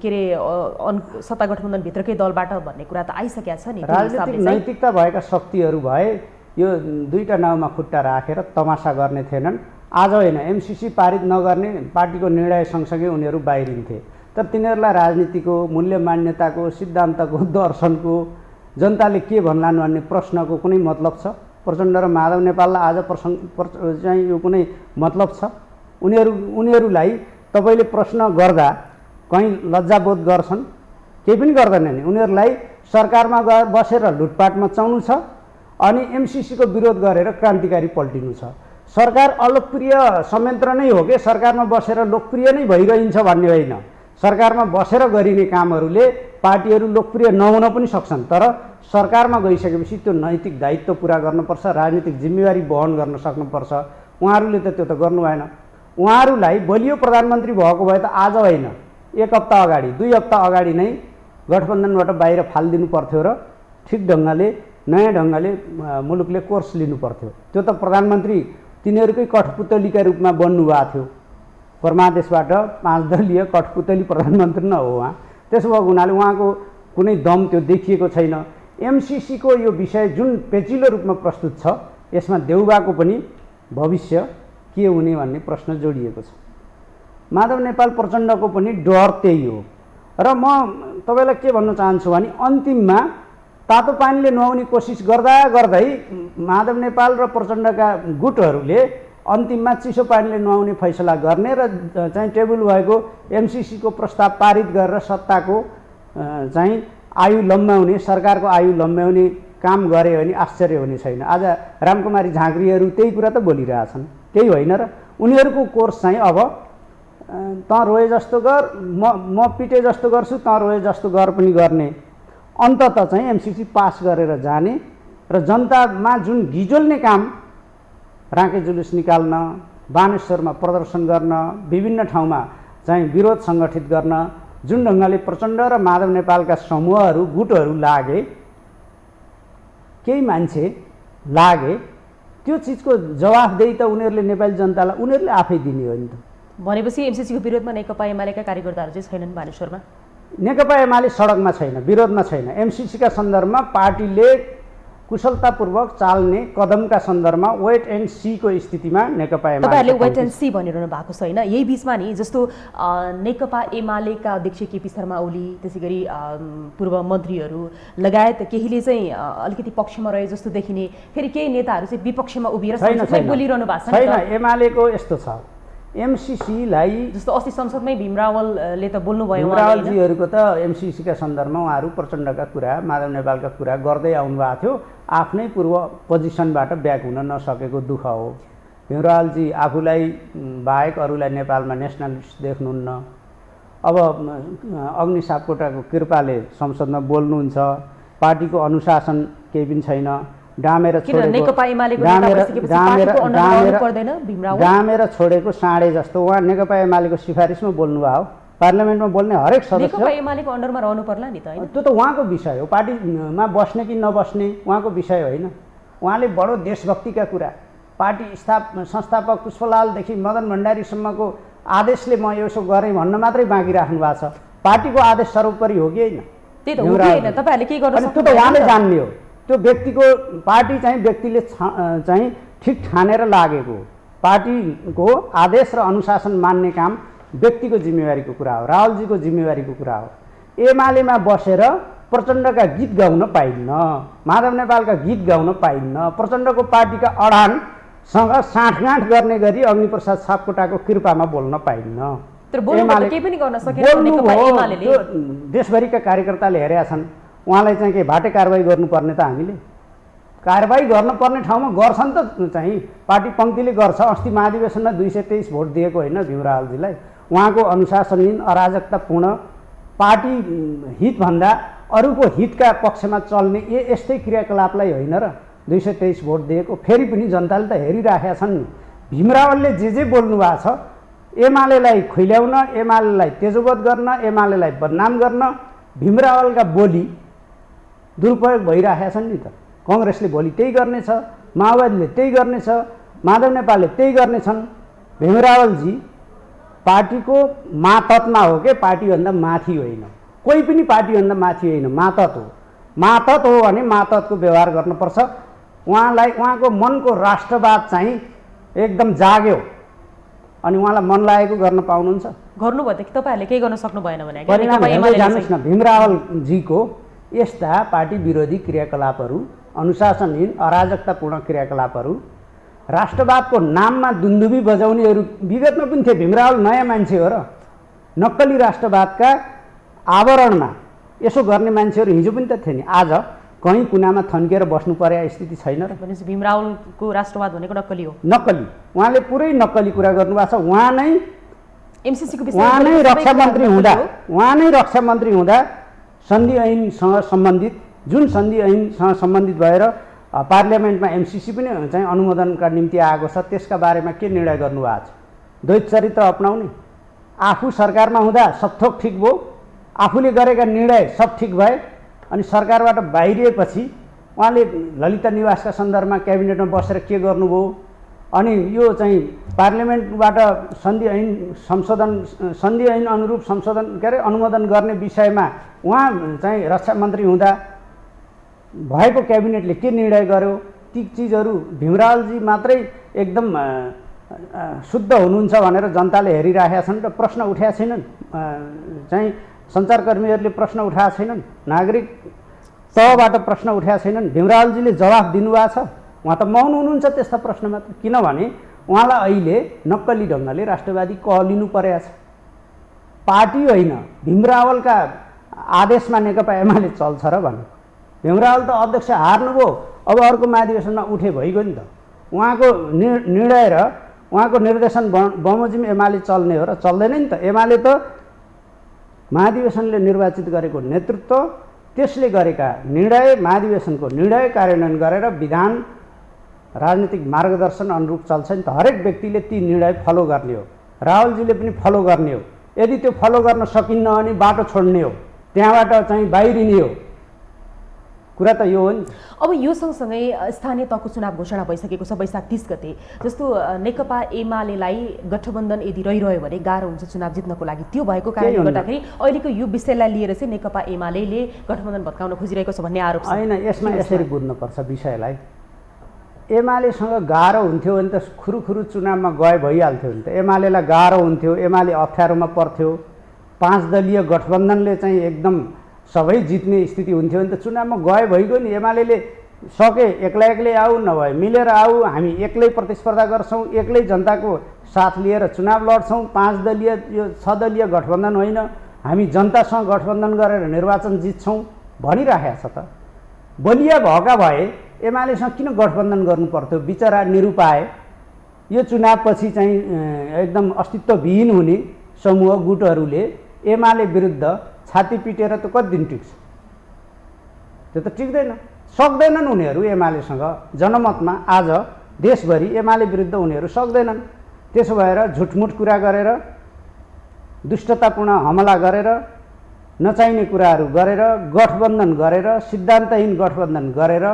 के अरे सत्ता गठबन्धनभित्रकै दलबाट भन्ने कुरा त आइसकेको छ नि। राजनीतिक नैतिकता भएका शक्तिहरू भए यो दुईटा नाउँमा खुट्टा राखेर तमासा गर्ने थिएनन्। आज होइन, एमसिसी पारित नगर्ने पार्टीको निर्णय सँगसँगै उनीहरू बाहिरिन्थे। तर तिनीहरूलाई राजनीतिको, मूल्य मान्यताको, सिद्धान्तको, दर्शनको, जनताले के भन्लान् भन्ने प्रश्नको कुनै मतलब छ? प्रचण्ड र माधव नेपाललाई आज चाहिँ यो कुनै मतलब छ? उनीहरूलाई तपाईँले प्रश्न गर्दा कहीँ लज्जाबोध गर्छन्? केही पनि गर्दैनन् नि। उनीहरूलाई सरकारमा बसेर लुटपाट मचाउनु छ अनि एमसिसीको विरोध गरेर क्रान्तिकारी पल्टिनु छ। सरकार अलोकप्रिय संयन्त्र नै हो कि सरकारमा बसेर लोकप्रिय नै भइरहन्छ भन्ने होइन। सरकारमा बसेर गरिने कामहरूले पार्टीहरू लोकप्रिय नहुन पनि सक्छन्, तर सरकारमा गइसकेपछि त्यो नैतिक दायित्व पुरा गर्नुपर्छ, राजनीतिक जिम्मेवारी वहन गर्न सक्नुपर्छ। उहाँहरूले त त्यो त गर्नु भएन। उहाँहरूलाई बलियो प्रधानमन्त्री भएको भए त आज होइन, 1 हप्ता अगाडि, 2 हप्ता अगाडि नै गठबन्धनबाट बाहिर फालिदिनु पर्थ्यो र ठिक ढङ्गले, नयाँ ढङ्गले मुलुकले कोर्स लिनु पर्थ्यो। त्यो त प्रधानमन्त्री तिनीहरूकै कठपुतलीका रूपमा बन्नुभएको थियो। परमादेशबाट 5 दलीय कठपुतली प्रधानमन्त्री न हो उहाँ। त्यसो भएको हुनाले उहाँको कुनै दम त्यो देखिएको छैन। एमसिसीको यो विषय जुन पेचिलो रूपमा प्रस्तुत छ, यसमा देउबाको पनि भविष्य के हुने भन्ने प्रश्न जोडिएको छ। माधव नेपाल प्रचण्डको पनि डर त्यही हो। र म तपाईँलाई के भन्न चाहन्छु भने अन्तिममा तातो पानीले नुहाउने कोसिस गर्दा गर्दै माधव नेपाल र प्रचण्डका गुटहरूले अन्तिममा चिसो पानीले नुहाउने फैसला गर्ने र चाहिँ टेबल भएको एमसिसीको प्रस्ताव पारित गरेर सत्ताको चाहिँ आयु लम्ब्याउने, सरकारको आयु लम्ब्याउने काम गरे भने आश्चर्य हुने छैन। आज रामकुमारी झाँक्रीहरू त्यही कुरा त बोलिरहेछन्, त्यही होइन र? उनीहरूको कोर्स चाहिँ अब त रोए जस्तो गर, म पिटे जस्तो गर्छु, त रोए जस्तो गर पनि गर्ने, अन्ततः चाहिँ एमसिसी पास गरेर जाने र जनतामा जुन गिजोल्ने काम, राँके जुलुस निकाल्न, बानेश्वरमा प्रदर्शन गर्न, विभिन्न ठाउँमा चाहिँ विरोध सङ्गठित गर्न जुन ढङ्गले प्रचण्ड र माधव नेपालका समूहहरू, गुटहरू लागे, केही मान्छे लागे, त्यो चिजको जवाफदेही त उनीहरूले नेपाली जनतालाई उनीहरूले आफै दिने हो नि त। भनेपछि एमसिसीको विरोधमा नेकपा एमालेका कार्यकर्ताहरू चाहिँ छैनन् बानेश्वरमा? नेकपा एमाले सडकमा छैन, विरोधमा छैन। एमसिसीका सन्दर्भमा पार्टीले कुशलतापूर्वक चाल्ने कदमका सन्दर्भमा वेट एन्ड सीको स्थितिमा नेकपा एमाले। तपाईँहरूले वेट एन्ड सी भनिरहनु भएको छ होइन? यही बिचमा नि जस्तो नेकपा एमालेका अध्यक्ष केपी शर्मा ओली, त्यसै गरी पूर्व मन्त्रीहरू लगायत केहीले चाहिँ अलिकति पक्षमा रहे जस्तो देखिने, फेरि केही नेताहरू चाहिँ विपक्षमा उभिएर बोलिरहनु भएको छ। छैन, एमालेको यस्तो छ, एमसिसीलाई जस्तो अस्ति संसदमै भीम रावलले त बोल्नुभयो, रावलजीहरूको त एमसिसीका सन्दर्भमा उहाँहरू प्रचण्डका कुरा, माधव नेपालका कुरा गर्दै आउनुभएको थियो। आफ्नै पूर्व पोजिसनबाट ब्याक हुन नसकेको दुःख हो। भीम रावलजी आफूलाई बाहेक अरूलाई नेपालमा नेसनलिस्ट देख्नुहुन्न। अब अग्नि सापकोटाको कृपाले संसदमा बोल्नुहुन्छ, पार्टीको अनुशासन केही पनि छैन, डामेर छोडेको साँडे जस्तो उहाँ नेकपा एमालेको सिफारिसमा बोल्नुभयो। पार्लियामेन्टमा बोल्ने हरेक सदस्य नेकपा एमालेको अन्डरमा रहनु पर्ला नि त हैन? त्यो त उहाँको विषय हो, पार्टीमा बस्ने कि नबस्ने उहाँको विषय होइन। उहाँले बडो देशभक्तिका कुरा, पार्टी संस्थापक पुष्पलालदेखि मदन भण्डारीसम्मको आदेशले म यसो गरेँ भन्न मात्रै बाँकी राख्नु भएको छ। पार्टीको आदेश सर्वोपरि हो कि होइन? त्यही त हो कि होइन? तपाईँहरूले के गर्नु सक्नुहुन्छ? त्यो त उहाँले जान्ने हो। त्यो व्यक्तिको, पार्टी चाहिँ व्यक्तिले चाहिँ ठिक ठानेर लागेको, पार्टीको आदेश र अनुशासन मान्ने काम व्यक्तिको जिम्मेवारीको कुरा हो, रावलजीको जिम्मेवारीको कुरा हो। एमालेमा बसेर प्रचण्डका गीत गाउन पाइन्न, माधव नेपालका गीत गाउन पाइन्न, प्रचण्डको पार्टीका अडानसँग साँठगाँठ गर्ने गरी अग्निप्रसाद सापकोटाको कृपामा बोल्न पाइन्न। देशभरिका कार्यकर्ताले हेरेका छन्, उहाँलाई चाहिँ के भाटे कारवाही गर्नुपर्ने त हामीले? कारबाही गर्नुपर्ने ठाउँमा गर्छन् त चाहिँ पार्टी पङ्क्तिले गर्छ। अस्ति महाधिवेशनमा 223 भोट दिएको होइन भीम रावलजीलाई। उहाँको अनुशासनहीन अराजकतापूर्ण पार्टी हितभन्दा अरूको हितका पक्षमा चल्ने यस्तै क्रियाकलापलाई होइन र 223 भोट दिएको। फेरि पनि जनताले त हेरिराखेका छन् नि। भीम रावलले जे बोल्नु भएको छ एमालेलाई खुइल्याउन, एमालेलाई तेजोवध गर्न, एमालेलाई बदनाम गर्न भीम रावलका बोली दुरुपयोग भइराखेका छन् नि त। कङ्ग्रेसले भोलि त्यही गर्नेछ, माओवादीले त्यही गर्नेछ, माधव नेपालले त्यही गर्नेछन्। भीम रावलजी पार्टीको मातहतमा हो के, पार्टीभन्दा माथि होइन। कोही पनि पार्टीभन्दा माथि होइन, मातहत हो। मातहत हो भने मातहतको व्यवहार गर्नुपर्छ। उहाँलाई उहाँको मनको राष्ट्रवाद चाहिँ एकदम जाग्यो अनि उहाँलाई मन लागेको गर्न पाउनुहुन्छ। गर्नुभएदेखि तपाईँहरूले केही गर्न सक्नु भएन भने परिणाम हेर्दै जानुहोस् न। भीम रावलजीको यस्ता पार्टी विरोधी क्रियाकलापहरू, अनुशासनहीन अराजकतापूर्ण क्रियाकलापहरू, राष्ट्रवादको नाममा दुन्दुबी बजाउनेहरू विगतमा पनि थिए। भीम रावल नयाँ मान्छे हो र। नक्कली राष्ट्रवादका आवरणमा यसो गर्ने मान्छेहरू हिजो पनि त थिए नि। आज कहीँ कुनामा थन्किएर बस्नु परे स्थिति छैन र। भनेपछि भीम रावलको राष्ट्रवाद भनेको नक्कली हो। नक्कली, उहाँले पुरै नक्कली कुरा गर्नुभएको छ। उहाँ नै एमसीसीको विषय उहाँ नै रक्षा मन्त्री हुँदा सन्धि ऐनसँग सम्बन्धित, जुन सन्धि ऐनसँग सम्बन्धित भएर पार्लियामेन्टमा एमसीसी पनि चाहिँ अनुमोदनका निम्ति आएको छ, त्यसका बारेमा के निर्णय गर्नुभएको छ? द्वैत चरित्र अपनाउने। आफू सरकारमा हुँदा सब थोक ठिक भयो, आफूले गरेका निर्णय सब ठिक भए, अनि सरकारबाट बाहिरिएपछि उहाँले ललिता निवासका सन्दर्भमा क्याबिनेटमा बसेर के गर्नुभयो, अनि यो चाहिँ पार्लियामेन्टबाट सन्धि ऐन अनुरूप संशोधन अनुमोदन गर्ने विषयमा उहाँ चाहिँ रक्षा मन्त्री हुँदा भएको क्याबिनेटले के निर्णय गर्यो, ती चिजहरू भीम रावलजी मात्रै एकदम शुद्ध हुनुहुन्छ भनेर जनताले हेरिराखेका छन् र प्रश्न उठाएका छैनन्। चाहिँ सञ्चारकर्मीहरूले प्रश्न उठाएका छैनन्, नागरिक तहबाट प्रश्न उठाएका छैनन्। भीम रावलजीले जवाफ दिनुभएको छ। उहाँ त मौन हुनुहुन्छ त्यस्ता प्रश्नमा त, किनभने उहाँलाई अहिले नक्कली ढङ्गले राष्ट्रवादी कहलिनु परेको छ। पार्टी होइन, भीम रावलका आदेशमा नेकपा एमाले चल्छ र भन्नु। भीम रावल त अध्यक्ष हार्नुभयो, अब अर्को महाधिवेशनमा उठे भइगयो नि त। उहाँको निर्णय र उहाँको निर्देशन बमोजिम एमाले चल्ने हो र चल्दैन नि त। एमाले त महाधिवेशनले निर्वाचित गरेको नेतृत्व, त्यसले गरेका निर्णय, महाधिवेशनको निर्णय कार्यान्वयन गरेर विधान राजनीतिक मार्गदर्शन अनुरूप चल्छ नि त। हरेक व्यक्तिले ती निर्णय फलो गर्ने हो, रावलजीले पनि फलो गर्ने हो। यदि त्यो फलो गर्न सकिन्न भने बाटो छोड्ने हो, त्यहाँबाट चाहिँ बाहिरिने हो। कुरा त यो हो नि। अब यो सँगसँगै स्थानीय तहको चुनाव घोषणा भइसकेको छ वैशाख 30 गते। जस्तो नेकपा एमालेलाई गठबन्धन यदि रहिरह्यो भने गाह्रो हुन्छ चुनाव जित्नको लागि। त्यो भएको कारणले गर्दाखेरि अहिलेको यो विषयलाई लिएर चाहिँ नेकपा एमाले गठबन्धन भत्काउन खोजिरहेको छ भन्ने आरोप छ। होइन, यसमा यसरी बुझ्नुपर्छ विषयलाई। एमालेसँग गाह्रो हुन्थ्यो भने त खुरुखुरु चुनावमा गए भइहाल्थ्यो नि त। एमालेलाई गाह्रो हुन्थ्यो, एमाले अप्ठ्यारोमा पर्थ्यो, 5 दलीय गठबन्धनले चाहिँ एकदम सबै जित्ने स्थिति हुन्थ्यो भने त चुनावमा गए भइगयो नि। एमाले सके एक्लै आऊ, नभए मिलेर आऊ, हामी एक्लै प्रतिस्पर्धा गर्छौँ, एक्लै जनताको साथ लिएर चुनाव लड्छौँ। 5 दलीय यो 6 दलीय गठबन्धन होइन, हामी जनतासँग गठबन्धन गरेर निर्वाचन जित्छौँ भनिराखेको छ त। बलिया भएका भए एमालेसँग किन गठबन्धन गर्नु पर्थ्यो? बिचरा निरुपाय यो चुनावपछि चाहिँ एकदम अस्तित्वविहीन हुने समूह गुटहरूले एमाले विरुद्ध छाती पिटेर त कति दिन टिक्छ? त्यो त टिक्दैन, सक्दैनन् उनीहरू एमालेसँग। जनमतमा आज देशभरि एमाले विरुद्ध उनीहरू सक्दैनन्। त्यसो भएर झुटमुट कुरा गरेर, दुष्टतापूर्ण हमला गरेर, नचाहिने कुराहरू गरेर, गठबन्धन गरेर, सिद्धान्तहीन गठबन्धन गरेर,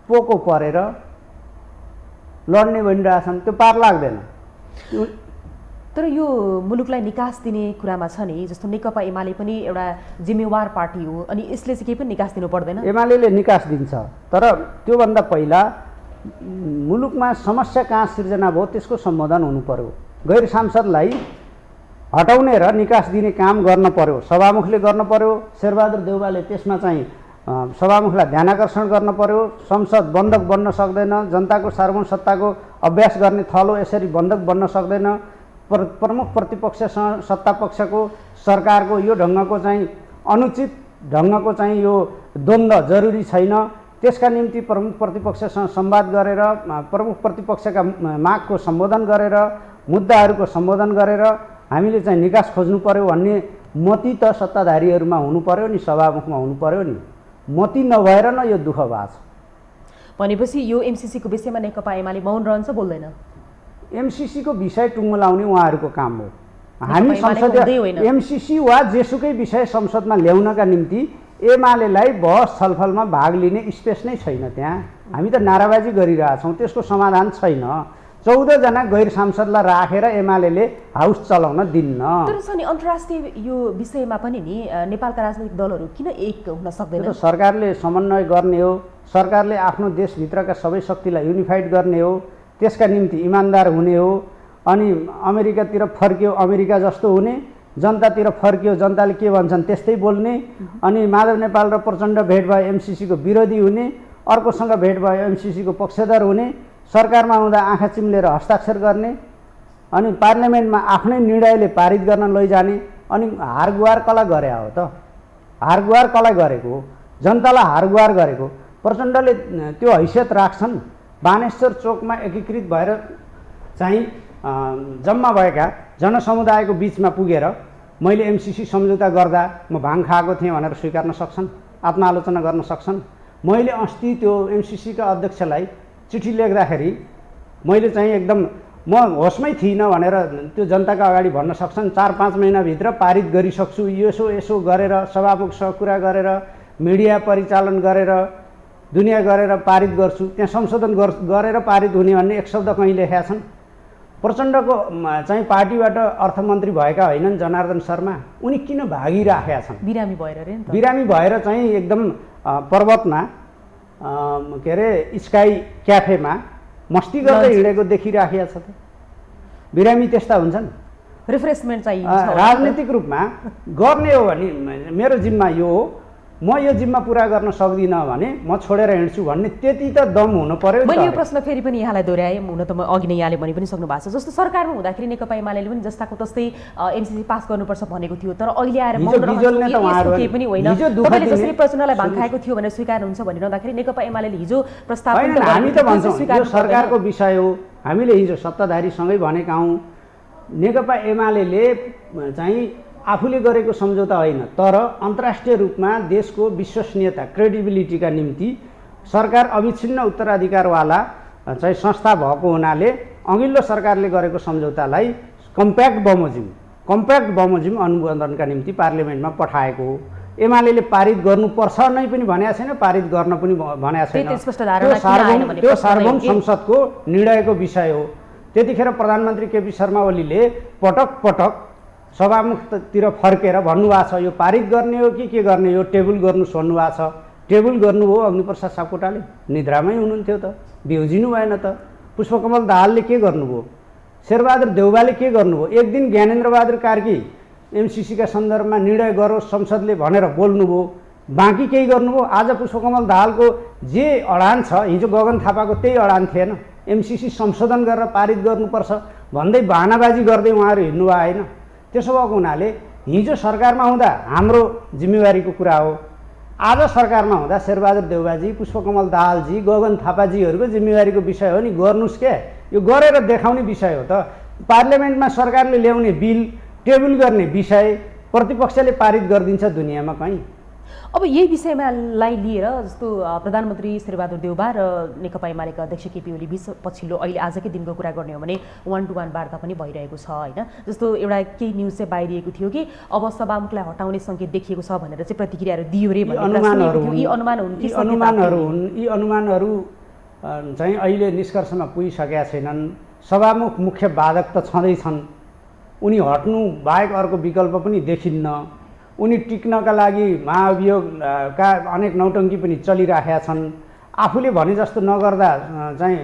पोको परेर लड्ने बनिरहेछन्। त्यो पार लाग्दैन। तर यो मुलुकलाई निकास दिने कुरामा छ नि, जस्तो नेकपा एमाले पनि एउटा जिम्मेवार पार्टी हो, अनि यसले चाहिँ केही पनि निकास दिनु पर्दैन? एमाले निकास दिन्छ, तर त्योभन्दा पहिला मुलुकमा समस्या कहाँ सिर्जना भयो त्यसको सम्बोधन हुनु पर्यो। गैर सांसदलाई हटाउने र निकास दिने काम गर्न पर्यो, सभामुखले गर्न पर्यो। शेरबहादुर देउवाले त्यसमा चाहिँ सभामुखलाई ध्यानाकर्षण गर्न पर्यो। संसद बन्धक बन्न सक्दैन, जनताको सार्वभौम सत्ताको अभ्यास गर्ने थलो यसरी बन्धक बन्न सक्दैन। प्रमुख प्रतिपक्षसँग सत्तापक्षको सरकारको यो ढङ्गको चाहिँ अनुचित ढङ्गको चाहिँ यो द्वन्द्व जरुरी छैन। त्यसका निम्ति प्रमुख प्रतिपक्षसँग संवाद गरेर प्रमुख प्रतिपक्षका मागको सम्बोधन गरेर मुद्दाहरूको सम्बोधन गरेर हामीले चाहिँ निकास खोज्नु पर्यो भन्ने मति त सत्ताधारीहरूमा हुनु पर्यो नि, सभामुखमा हुनु पर्यो नि। मति नभएर न यो दुःख भएको छ। भनेपछि यो एमसीसीको विषयमा नेकपा एमाले मौन रहन्छ, बोल्दैन? एमसीसीको विषय टुङ्गो लाउने उहाँहरूको काम हो। हामी संसदीय एमसीसी वा जेसुकै विषय संसदमा ल्याउनका निम्ति एमालेलाई बहस छलफलमा भाग लिने स्पेस नै छैन त्यहाँ। हामी त नाराबाजी गरिरहेछौँ, त्यसको समाधान छैन। 14 जना गैर सांसदलाई राखेर एमाले हाउस चलाउन दिन्न। तर छ नि अन्तर्राष्ट्रिय यो विषयमा पनि नि नेपालका राजनैतिक दलहरू किन एक हुन सक्दैन? सरकारले समन्वय गर्ने हो, सरकारले आफ्नो देशभित्रका सबै शक्तिलाई युनिफाइड गर्ने हो, त्यसका निम्ति इमान्दार हुने हो। अनि अमेरिकातिर फर्क्यो अमेरिका जस्तो हुने, जनतातिर फर्क्यो जनताले के भन्छन् त्यस्तै बोल्ने। अनि माधव नेपाल र प्रचण्ड भेट भयो एमसीसीको विरोधी हुने, अर्कोसँग भेट भयो एमसीसीको पक्षधर हुने, सरकारमा हुँदा आँखा चिम्लेर हस्ताक्षर गर्ने, अनि पार्लियामेन्टमा आफ्नै निर्णयले पारित गर्न लैजाने। अनि हारगुहार कसलाई गरे हो त? हारगुहार कसलाई गरेको? जनतालाई हारगुहार गरेको। प्रचण्डले त्यो हैसियत राख्छन्? बानेश्वर चोकमा एकीकृत भएर चाहिँ जम्मा भएका जनसमुदायको बिचमा पुगेर मैले एमसीसी सम्झौता गर्दा म भाङ खाएको थिएँ भनेर स्वीकार्न सक्छन्, आत्मालोचना गर्न सक्छन्। मैले अस्ति त्यो एमसीसीका अध्यक्षलाई चिठी लेख्दाखेरि मैले चाहिँ एकदम म होसमै थिइनँ भनेर त्यो जनताका अगाडि भन्न सक्छन्। 4-5 महिनाभित्र पारित गरिसक्छु, यसो गरेर सभामुखसँग कुरा गरेर मिडिया परिचालन गरेर दुनियाँ गरेर पारित गर्छु, त्यहाँ संशोधन गरेर पारित हुने भन्ने एक शब्द कहीँ लेखेका छन्। प्रचण्डको चाहिँ पार्टीबाट अर्थमन्त्री भएका होइनन् जनार्दन शर्मा, उनी किन भागिराखेका छन्? बिरामी भएर रे नि त। बिरामी भएर चाहिँ एकदम पर्वतमा के अरे स्काई क्याफेमा मस्ती गर्दै हिँडेको देखिराखेका छ त। बिरामी त्यस्ता हुन्छन्? रिफ्रेसमेन्ट चाहिन्छ। राजनीतिक रूपमा गर्ने हो भने मेरो जिम्मा यो हो, म यो जिम्मा पुरा गर्न सक्दिनँ भने म छोडेर हिँड्छु भन्ने त्यति त दम हुनु पर्यो। मैले यो प्रश्न फेरि पनि यहाँलाई दोहोऱ्याएँ, हुन त म अघि नै यहाँले भनि पनि सक्नु भएको छ। जस्तो सरकारमा हुँदाखेरि नेकपा एमाले पनि जस्ताको तस्तै एमसीसी पास गर्नुपर्छ भनेको थियो, तर अहिले आएर केही पनि होइन, तपाईँले जसरी प्रचण्डलाई भाङ खाएको थियो भनेर स्वीकार्नुहुन्छ भनिरहँदाखेरि नेकपा एमाले हिजो प्रस्ताव हामी त भन्छौँ यो सरकारको विषय हो। हामीले हिजो सत्ताधारीसँगै भनेका हौँ, नेकपा एमाले चाहिँ आफूले गरेको सम्झौता होइन, तर अन्तर्राष्ट्रिय रूपमा देशको विश्वसनीयता क्रेडिबिलिटीका निम्ति सरकार अविच्छिन्न उत्तराधिकारवाला चाहिँ संस्था भएको हुनाले अघिल्लो सरकारले गरेको सम्झौतालाई कम्प्याक्ट बमोजिम अनुमोदनका निम्ति पार्लियामेन्टमा पठाएको हो। एमाले पारित गर्नुपर्छ नै पनि भनेको छैन, पारित गर्न पनि भनेको छैन। त्यो सार्वभौम संसदको निर्णयको विषय हो। त्यतिखेर प्रधानमन्त्री केपी शर्मा ओलीले पटक सभामुखतिर फर्केर भन्नुभएको छ यो पारित गर्ने हो कि के गर्ने हो, टेबल गर्नुहोस् भन्नुभएको छ। टेबल गर्नु हो अग्निप्रसाद सापकोटाले? निद्रामै हुनुहुन्थ्यो त, बिउजिनु भएन त। पुष्पकमल दाहालले के गर्नुभयो? शेरबहादुर देउवाले के गर्नुभयो? एक दिन ज्ञानेन्द्रबहादुर कार्की एमसीसीका सन्दर्भमा निर्णय गरोस् संसदले भनेर बोल्नुभयो, बाँकी केही गर्नुभयो? आज पुष्पकमल दाहालको जे अडान छ, हिजो गगन थापाको त्यही अडान थिएन। एमसीसी संशोधन गरेर पारित गर्नुपर्छ भन्दै बहानाबाजी गर्दै उहाँहरू हिँड्नुभयो होइन? त्यसो भएको हुनाले हिजो सरकारमा हुँदा हाम्रो जिम्मेवारीको कुरा हो, आज सरकारमा हुँदा शेरबहादुर देउवाजी, पुष्पकमल दाहालजी, गगन थापाजीहरूको जिम्मेवारीको विषय हो नि। गर्नुहोस् क्या, यो गरेर देखाउने विषय हो त। पार्लियामेन्टमा सरकारले ल्याउने बिल टेबल गर्ने विषय प्रतिपक्षले पारित गरिदिन्छ दुनियाँमा कहीँ? अब यही विषयमालाई लिएर जस्तो प्रधानमन्त्री शेरबहादुर देउवा र नेकपा एमालेका अध्यक्ष केपी ओली बिच पछिल्लो अहिले आजकै दिनको कुरा गर्ने हो भने 1-to-1 वार्ता पनि भइरहेको छ होइन? जस्तो एउटा केही न्युज चाहिँ बाहिरिएको थियो कि अब सभामुखलाई हटाउने सङ्केत देखिएको छ भनेर चाहिँ प्रतिक्रियाहरू दियो रे भन्ने अनुमानहरू हुन्। यी अनुमानहरू चाहिँ अहिले निष्कर्षमा पुगिसकेका छैनन्। सभामुख मुख्य बाधक त छँदैछन्, उनी हट्नु बाहेक अर्को विकल्प पनि देखिन्न। उनी टिक्नका लागि महाअभियोगका अनेक नौटङ्की पनि चलिराखेका छन्। आफूले भने जस्तो नगर्दा चाहिँ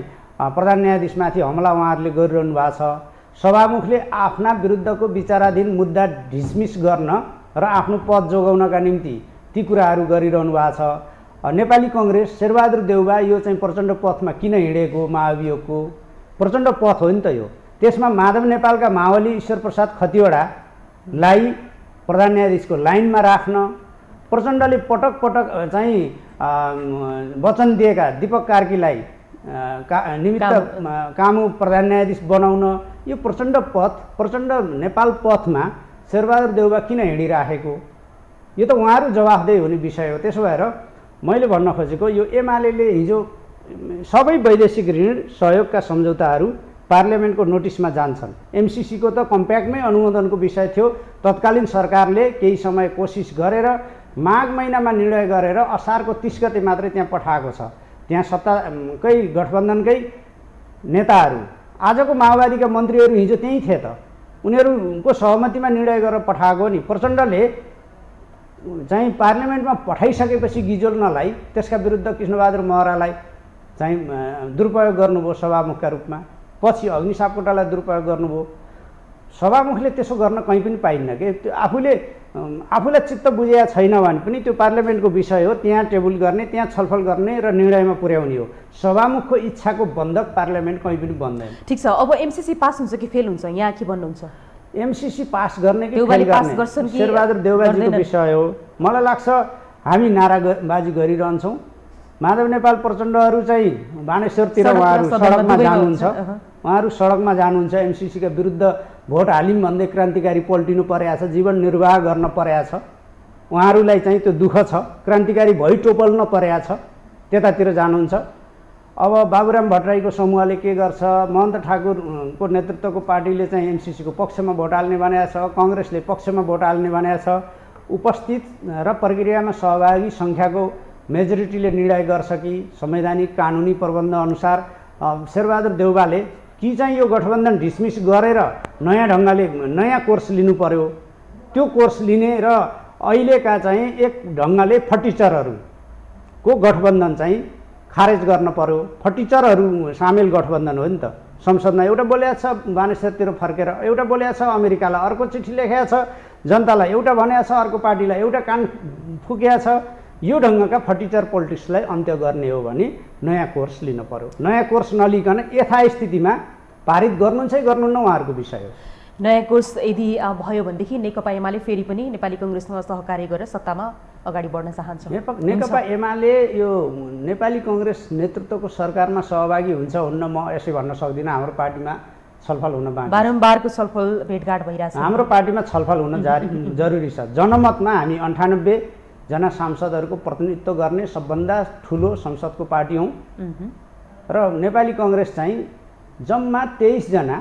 प्रधान न्यायाधीशमाथि हमला उहाँहरूले गरिरहनु भएको छ। सभामुखले आफ्ना विरुद्धको विचाराधीन मुद्दा डिसमिस गर्न र आफ्नो पद जोगाउनका निम्ति ती कुराहरू गरिरहनु भएको छ। नेपाली कङ्ग्रेस शेरबहादुर देउवा यो चाहिँ प्रचण्ड पथमा किन हिँडेको? महाअभियोगको प्रचण्ड पथ हो नि त यो। त्यसमा माधव नेपालका मावली ईश्वर प्रसाद खतिवडालाई प्रधान न्यायाधीशको लाइनमा राख्न प्रचण्डले पटक चाहिँ वचन दिएका दीपक कार्कीलाई निमित्त कामु प्रधान न्यायाधीश बनाउन यो प्रचण्ड नेपाल पथमा शेरबहादुर देउवा किन हिँडिराखेको, यो त उहाँहरू जवाफदेही हुने विषय हो। त्यसो भएर मैले भन्न खोजेको यो एमाले हिजो सबै वैदेशिक ऋण सहयोगका सम्झौताहरू पार्लियामेन्टको नोटिसमा जान्छन्। एमसिसीको त कम्प्याक्टमै अनुमोदनको विषय थियो। तत्कालीन सरकारले केही समय कोसिस गरेर माघ महिनामा निर्णय गरेर असारको 30 गते मात्रै त्यहाँ पठाएको छ। त्यहाँ सत्ताकै गठबन्धनकै नेताहरू, आजको माओवादीका मन्त्रीहरू हिजो त्यहीँ थिए त, उनीहरूको सहमतिमा निर्णय गरेर पठाएको नि। प्रचण्डले चाहिँ पार्लियामेन्टमा पठाइसकेपछि गिजोल्नलाई त्यसका विरुद्ध कृष्णबहादुर महरालाई चाहिँ दुरुपयोग गर्नुभयो सभामुखका रूपमा, पछि अग्नि सापकोटालाई दुरुपयोग गर्नुभयो। सभामुखले त्यसो गर्न कहीँ पनि पाइन्न कि आफूलाई चित्त बुझेको छैन भने पनि त्यो पार्लियामेन्टको विषय हो, त्यहाँ टेबल गर्ने, त्यहाँ छलफल गर्ने र निर्णयमा पुर्याउने हो। सभामुखको इच्छाको बन्धक पार्लियामेन्ट कहीँ पनि बन्दैन। ठिक छ, अब एमसिसी पास हुन्छ कि फेल हुन्छ, यहाँ के भन्नुहुन्छ? एमसिसी पास गर्ने कि फेल गर्ने शेरबहादुर देउवाजीको विषय हो। मलाई लाग्छ हामी नाराबाजी गरिरहन्छौँ। माधव नेपाल प्रचण्डहरू चाहिँ बानेश्वरतिर उहाँहरू सडकमा जानुहुन्छ, एमसिसीका विरुद्ध भोट हालिम भन्दै क्रान्तिकारी पल्टिनु परेको छ, जीवन निर्वाह गर्न परेको छ। उहाँहरूलाई चाहिँ त्यो दुःख छ, क्रान्तिकारी भई टोपल्न परेको छ, त्यतातिर जानुहुन्छ। अब बाबुराम भट्टराईको समूहले के गर्छ, महन्त ठाकुरको नेतृत्वको पार्टीले चाहिँ एमसिसीको पक्षमा भोट हाल्ने भनेको छ, कङ्ग्रेसले पक्षमा भोट हाल्ने भनेको छ। उपस्थित र प्रक्रियामा सहभागी सङ्ख्याको मेजोरिटीले निर्णय गर्छ कि संवैधानिक कानुनी प्रबन्ध अनुसार शेरबहादुर देउवाले कि चाहिँ यो गठबन्धन डिसमिस गरेर नयाँ ढङ्गले नयाँ कोर्स लिनु पर्यो, त्यो कोर्स लिने र अहिलेका चाहिँ एक ढङ्गले फटिचरहरूको गठबन्धन चाहिँ खारेज गर्न पर्यो। फटिचरहरू सामेल गठबन्धन हो नि त। संसदमा एउटा बोलेको छ बानेश्वरतिर फर्केर, एउटा बोलेको छ अमेरिकालाई, अर्को चिठी लेखेको छ जनतालाई, एउटा भनेको छ अर्को पार्टीलाई, एउटा कान फुकेको छ। यो ढङ्गका फटिचर पोलिटिक्सलाई अन्त्य गर्ने हो भने नयाँ कोर्स लिनु पर्यो। नयाँ कोर्स नलिकन यथास्थितिमा पारित गर्नुहुन्छ कि गर्नुहुन्न उहाँहरूको विषय हो। नयाँ कोर्स यदि भयो भनेदेखि नेकपा एमाले फेरि पनि नेपाली कङ्ग्रेससँग सहकार्य गरेर सत्तामा अगाडि बढ्न चाहन्छ। नेकपा एमाले यो नेपाली कङ्ग्रेस नेतृत्वको सरकारमा सहभागी हुन्छ हुन्न म यसै भन्न सक्दिनँ। हाम्रो पार्टीमा छलफल हुन बाँकी, बारम्बारको छलफल भेटघाट भइरहेछ। हाम्रो पार्टीमा छलफल हुन जरुरी छ। जनमतमा हामी 98 जना सांसदहरूको प्रतिनिधित्व गर्ने सबभन्दा ठुलो संसदको पार्टी हौँ र नेपाली कङ्ग्रेस चाहिँ जम्मा 23 जना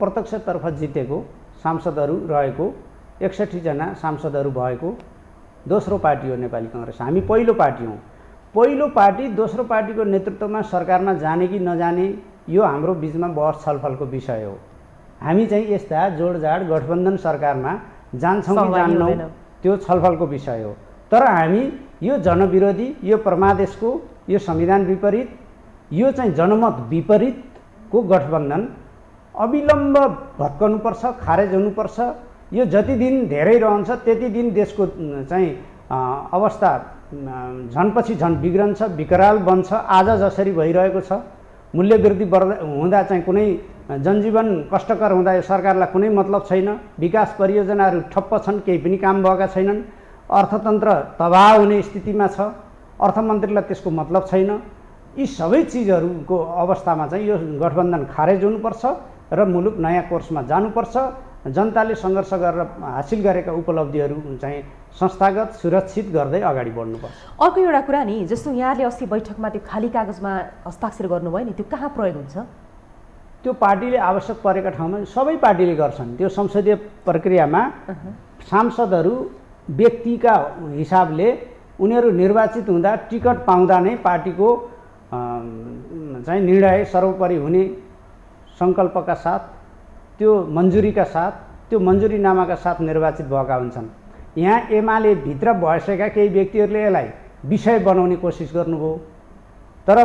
प्रत्यक्षतर्फ जितेको सांसदहरू रहेको, 61 जना सांसदहरू भएको दोस्रो पार्टी हो नेपाली कङ्ग्रेस। हामी पहिलो पार्टी हौँ। पहिलो पार्टी दोस्रो पार्टीको नेतृत्वमा सरकारमा जाने कि नजाने यो हाम्रो बिचमा बहस छलफलको विषय हो। हामी चाहिँ यस्ता जोडजाड गठबन्धन सरकारमा जान्छौँ कि जान्नौँ त्यो छलफलको विषय हो। तर हामी यो जनविरोधी, यो परमादेशको, यो संविधान विपरीत, यो चाहिँ जनमत विपरीतको गठबन्धन अविलम्ब भत्कनुपर्छ, खारेज हुनुपर्छ। यो जति दिन धेरै रहन्छ त्यति दिन देशको चाहिँ अवस्था झनपछि झन बिग्रन्छ, विकराल बन्छ। आज जसरी भइरहेको छ, मूल्यवृद्धि हुँदा चाहिँ कुनै जनजीवन कष्टकर हुँदा यो सरकारलाई कुनै मतलब छैन। विकास परियोजनाहरू ठप्प छन्, केही पनि काम भएका छैनन्। अर्थतन्त्र तबाह हुने स्थितिमा छ, अर्थमन्त्रीलाई त्यसको मतलब छैन। यी सबै चिजहरूको अवस्थामा चाहिँ यो गठबन्धन खारेज हुनुपर्छ र मुलुक नयाँ कोर्समा जानुपर्छ। जनताले सङ्घर्ष गरेर हासिल गरेका उपलब्धिहरू चाहिँ संस्थागत सुरक्षित गर्दै अगाडि बढ्नुपर्छ। अर्को एउटा कुरा नि, जस्तो यहाँले अस्ति बैठकमा त्यो खाली कागजमा हस्ताक्षर गर्नुभयो नि, त्यो कहाँ प्रयोग हुन्छ? त्यो पार्टीले आवश्यक परेका ठाउँमा सबै पार्टीले गर्छन्। त्यो संसदीय प्रक्रियामा सांसदहरू व्यक्तिका हिसाबले उनीहरू निर्वाचित हुँदा टिकट पाउँदा नै पार्टीको चाहिँ निर्णय सर्वोपरि हुने सङ्कल्पका साथ, त्यो मन्जुरीका साथ, त्यो मन्जुरीनामाका साथ निर्वाचित भएका हुन्छन्। यहाँ एमाले भित्र बसेका केही व्यक्तिहरूले यसलाई विषय बनाउने कोसिस गर्नुभयो। तर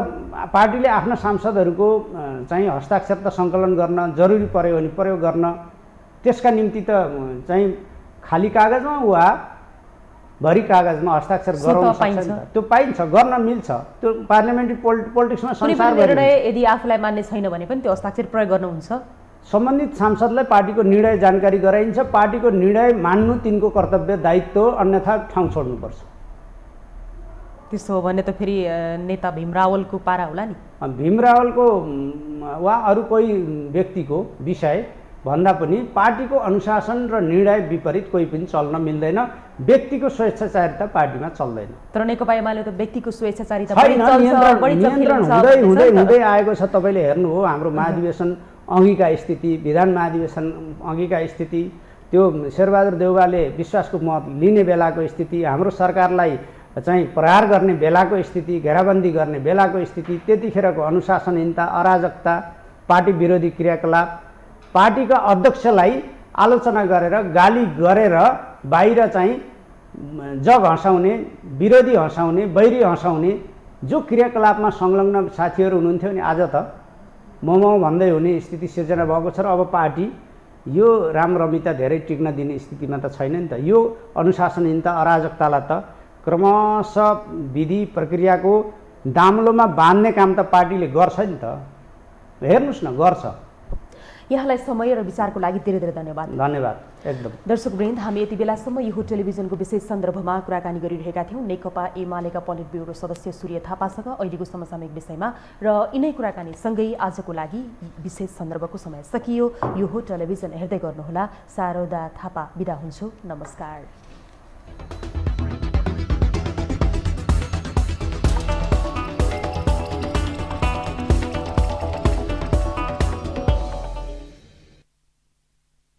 पार्टीले आफ्ना सांसदहरूको चाहिँ हस्ताक्षर त सङ्कलन गर्न जरुरी पर्यो भने प्रयोग गर्न, त्यसका निम्ति त चाहिँ खाली कागजमा वा भरि कागजमा हस्ताक्षर गराउन सक्छ, त्यो पाइन्छ, गर्न मिल्छ। त्यो पार्लियामेन्ट्री पोलिटिक्समा संसारभरि यदि आफूलाई मान्ने छैन भने पनि त्यो हस्ताक्षर प्रयोग गर्नुहुन्छ। सम्बन्धित सांसदलाई पार्टीको निर्णय जानकारी गराइन्छ। पार्टीको निर्णय मान्नु तिनको कर्तव्य दायित्व, अन्यथा ठाउँ छोड्नुपर्छ। त्यसो हो भने त फेरि नेता भीम रावलको पारा होला नि। भीम रावलको वा अरू कोही व्यक्तिको विषय भन्दा पनि पार्टीको अनुशासन र निर्णय विपरीत कोही पनि चल्न मिल्दैन। व्यक्तिको स्वेच्छाचारिता पार्टीमा चल्दैन। तर नेकपा एमाले त व्यक्तिको स्वेच्छाचारिता छैन, नियन्त्रण हुँदै हुँदै हुँदै आएको छ। तपाईँले हेर्नु हो हाम्रो महाधिवेशन अघिका स्थिति, विधान महाधिवेशन अघिका स्थिति, त्यो शेरबहादुर देउवाले विश्वासको मत लिने बेलाको स्थिति, हाम्रो सरकारलाई चाहिँ प्रहार गर्ने बेलाको स्थिति, घेराबन्दी गर्ने बेलाको स्थिति, त्यतिखेरको अनुशासनहीनता, अराजकता, पार्टी विरोधी क्रियाकलाप, पार्टीका अध्यक्षलाई आलोचना गरेर गाली गरेर बाहिर चाहिँ जग हँसाउने, विरोधी हँसाउने, बैरी हँसाउने जो क्रियाकलापमा संलग्न साथीहरू हुनुहुन्थ्यो नि, आज त मोमो भन्दै हुने स्थिति सिर्जना भएको छ। र अब पार्टी यो रामरमिता धेरै टिक्न दिने स्थितिमा त छैन नि त। यो अनुशासनहीनता, अराजकतालाई त क्रमशः विधि प्रक्रियाको दाम्लोमा बाँध्ने काम त पार्टीले गर्छ नि त। हेर्नुहोस् न, गर्छ। यहाँलाई समय र विचारको लागि धेरै धेरै धन्यवाद। धन्यवाद एकदम। दर्शकवृन्द, हामी यति बेलासम्म यो टेलिभिजनको विशेष सन्दर्भमा कुराकानी गरिरहेका थियौँ नेकपा एमालेका पोलिट ब्युरो सदस्य सूर्य थापासँग अहिलेको समसामयिक विषयमा, र यिनै कुराकानीसँगै आजको लागि विशेष सन्दर्भको समय सकियो। यो टेलिभिजन हेर्दै गर्नुहोला। शारदा थापा बिदा हुन्छु। नमस्कार।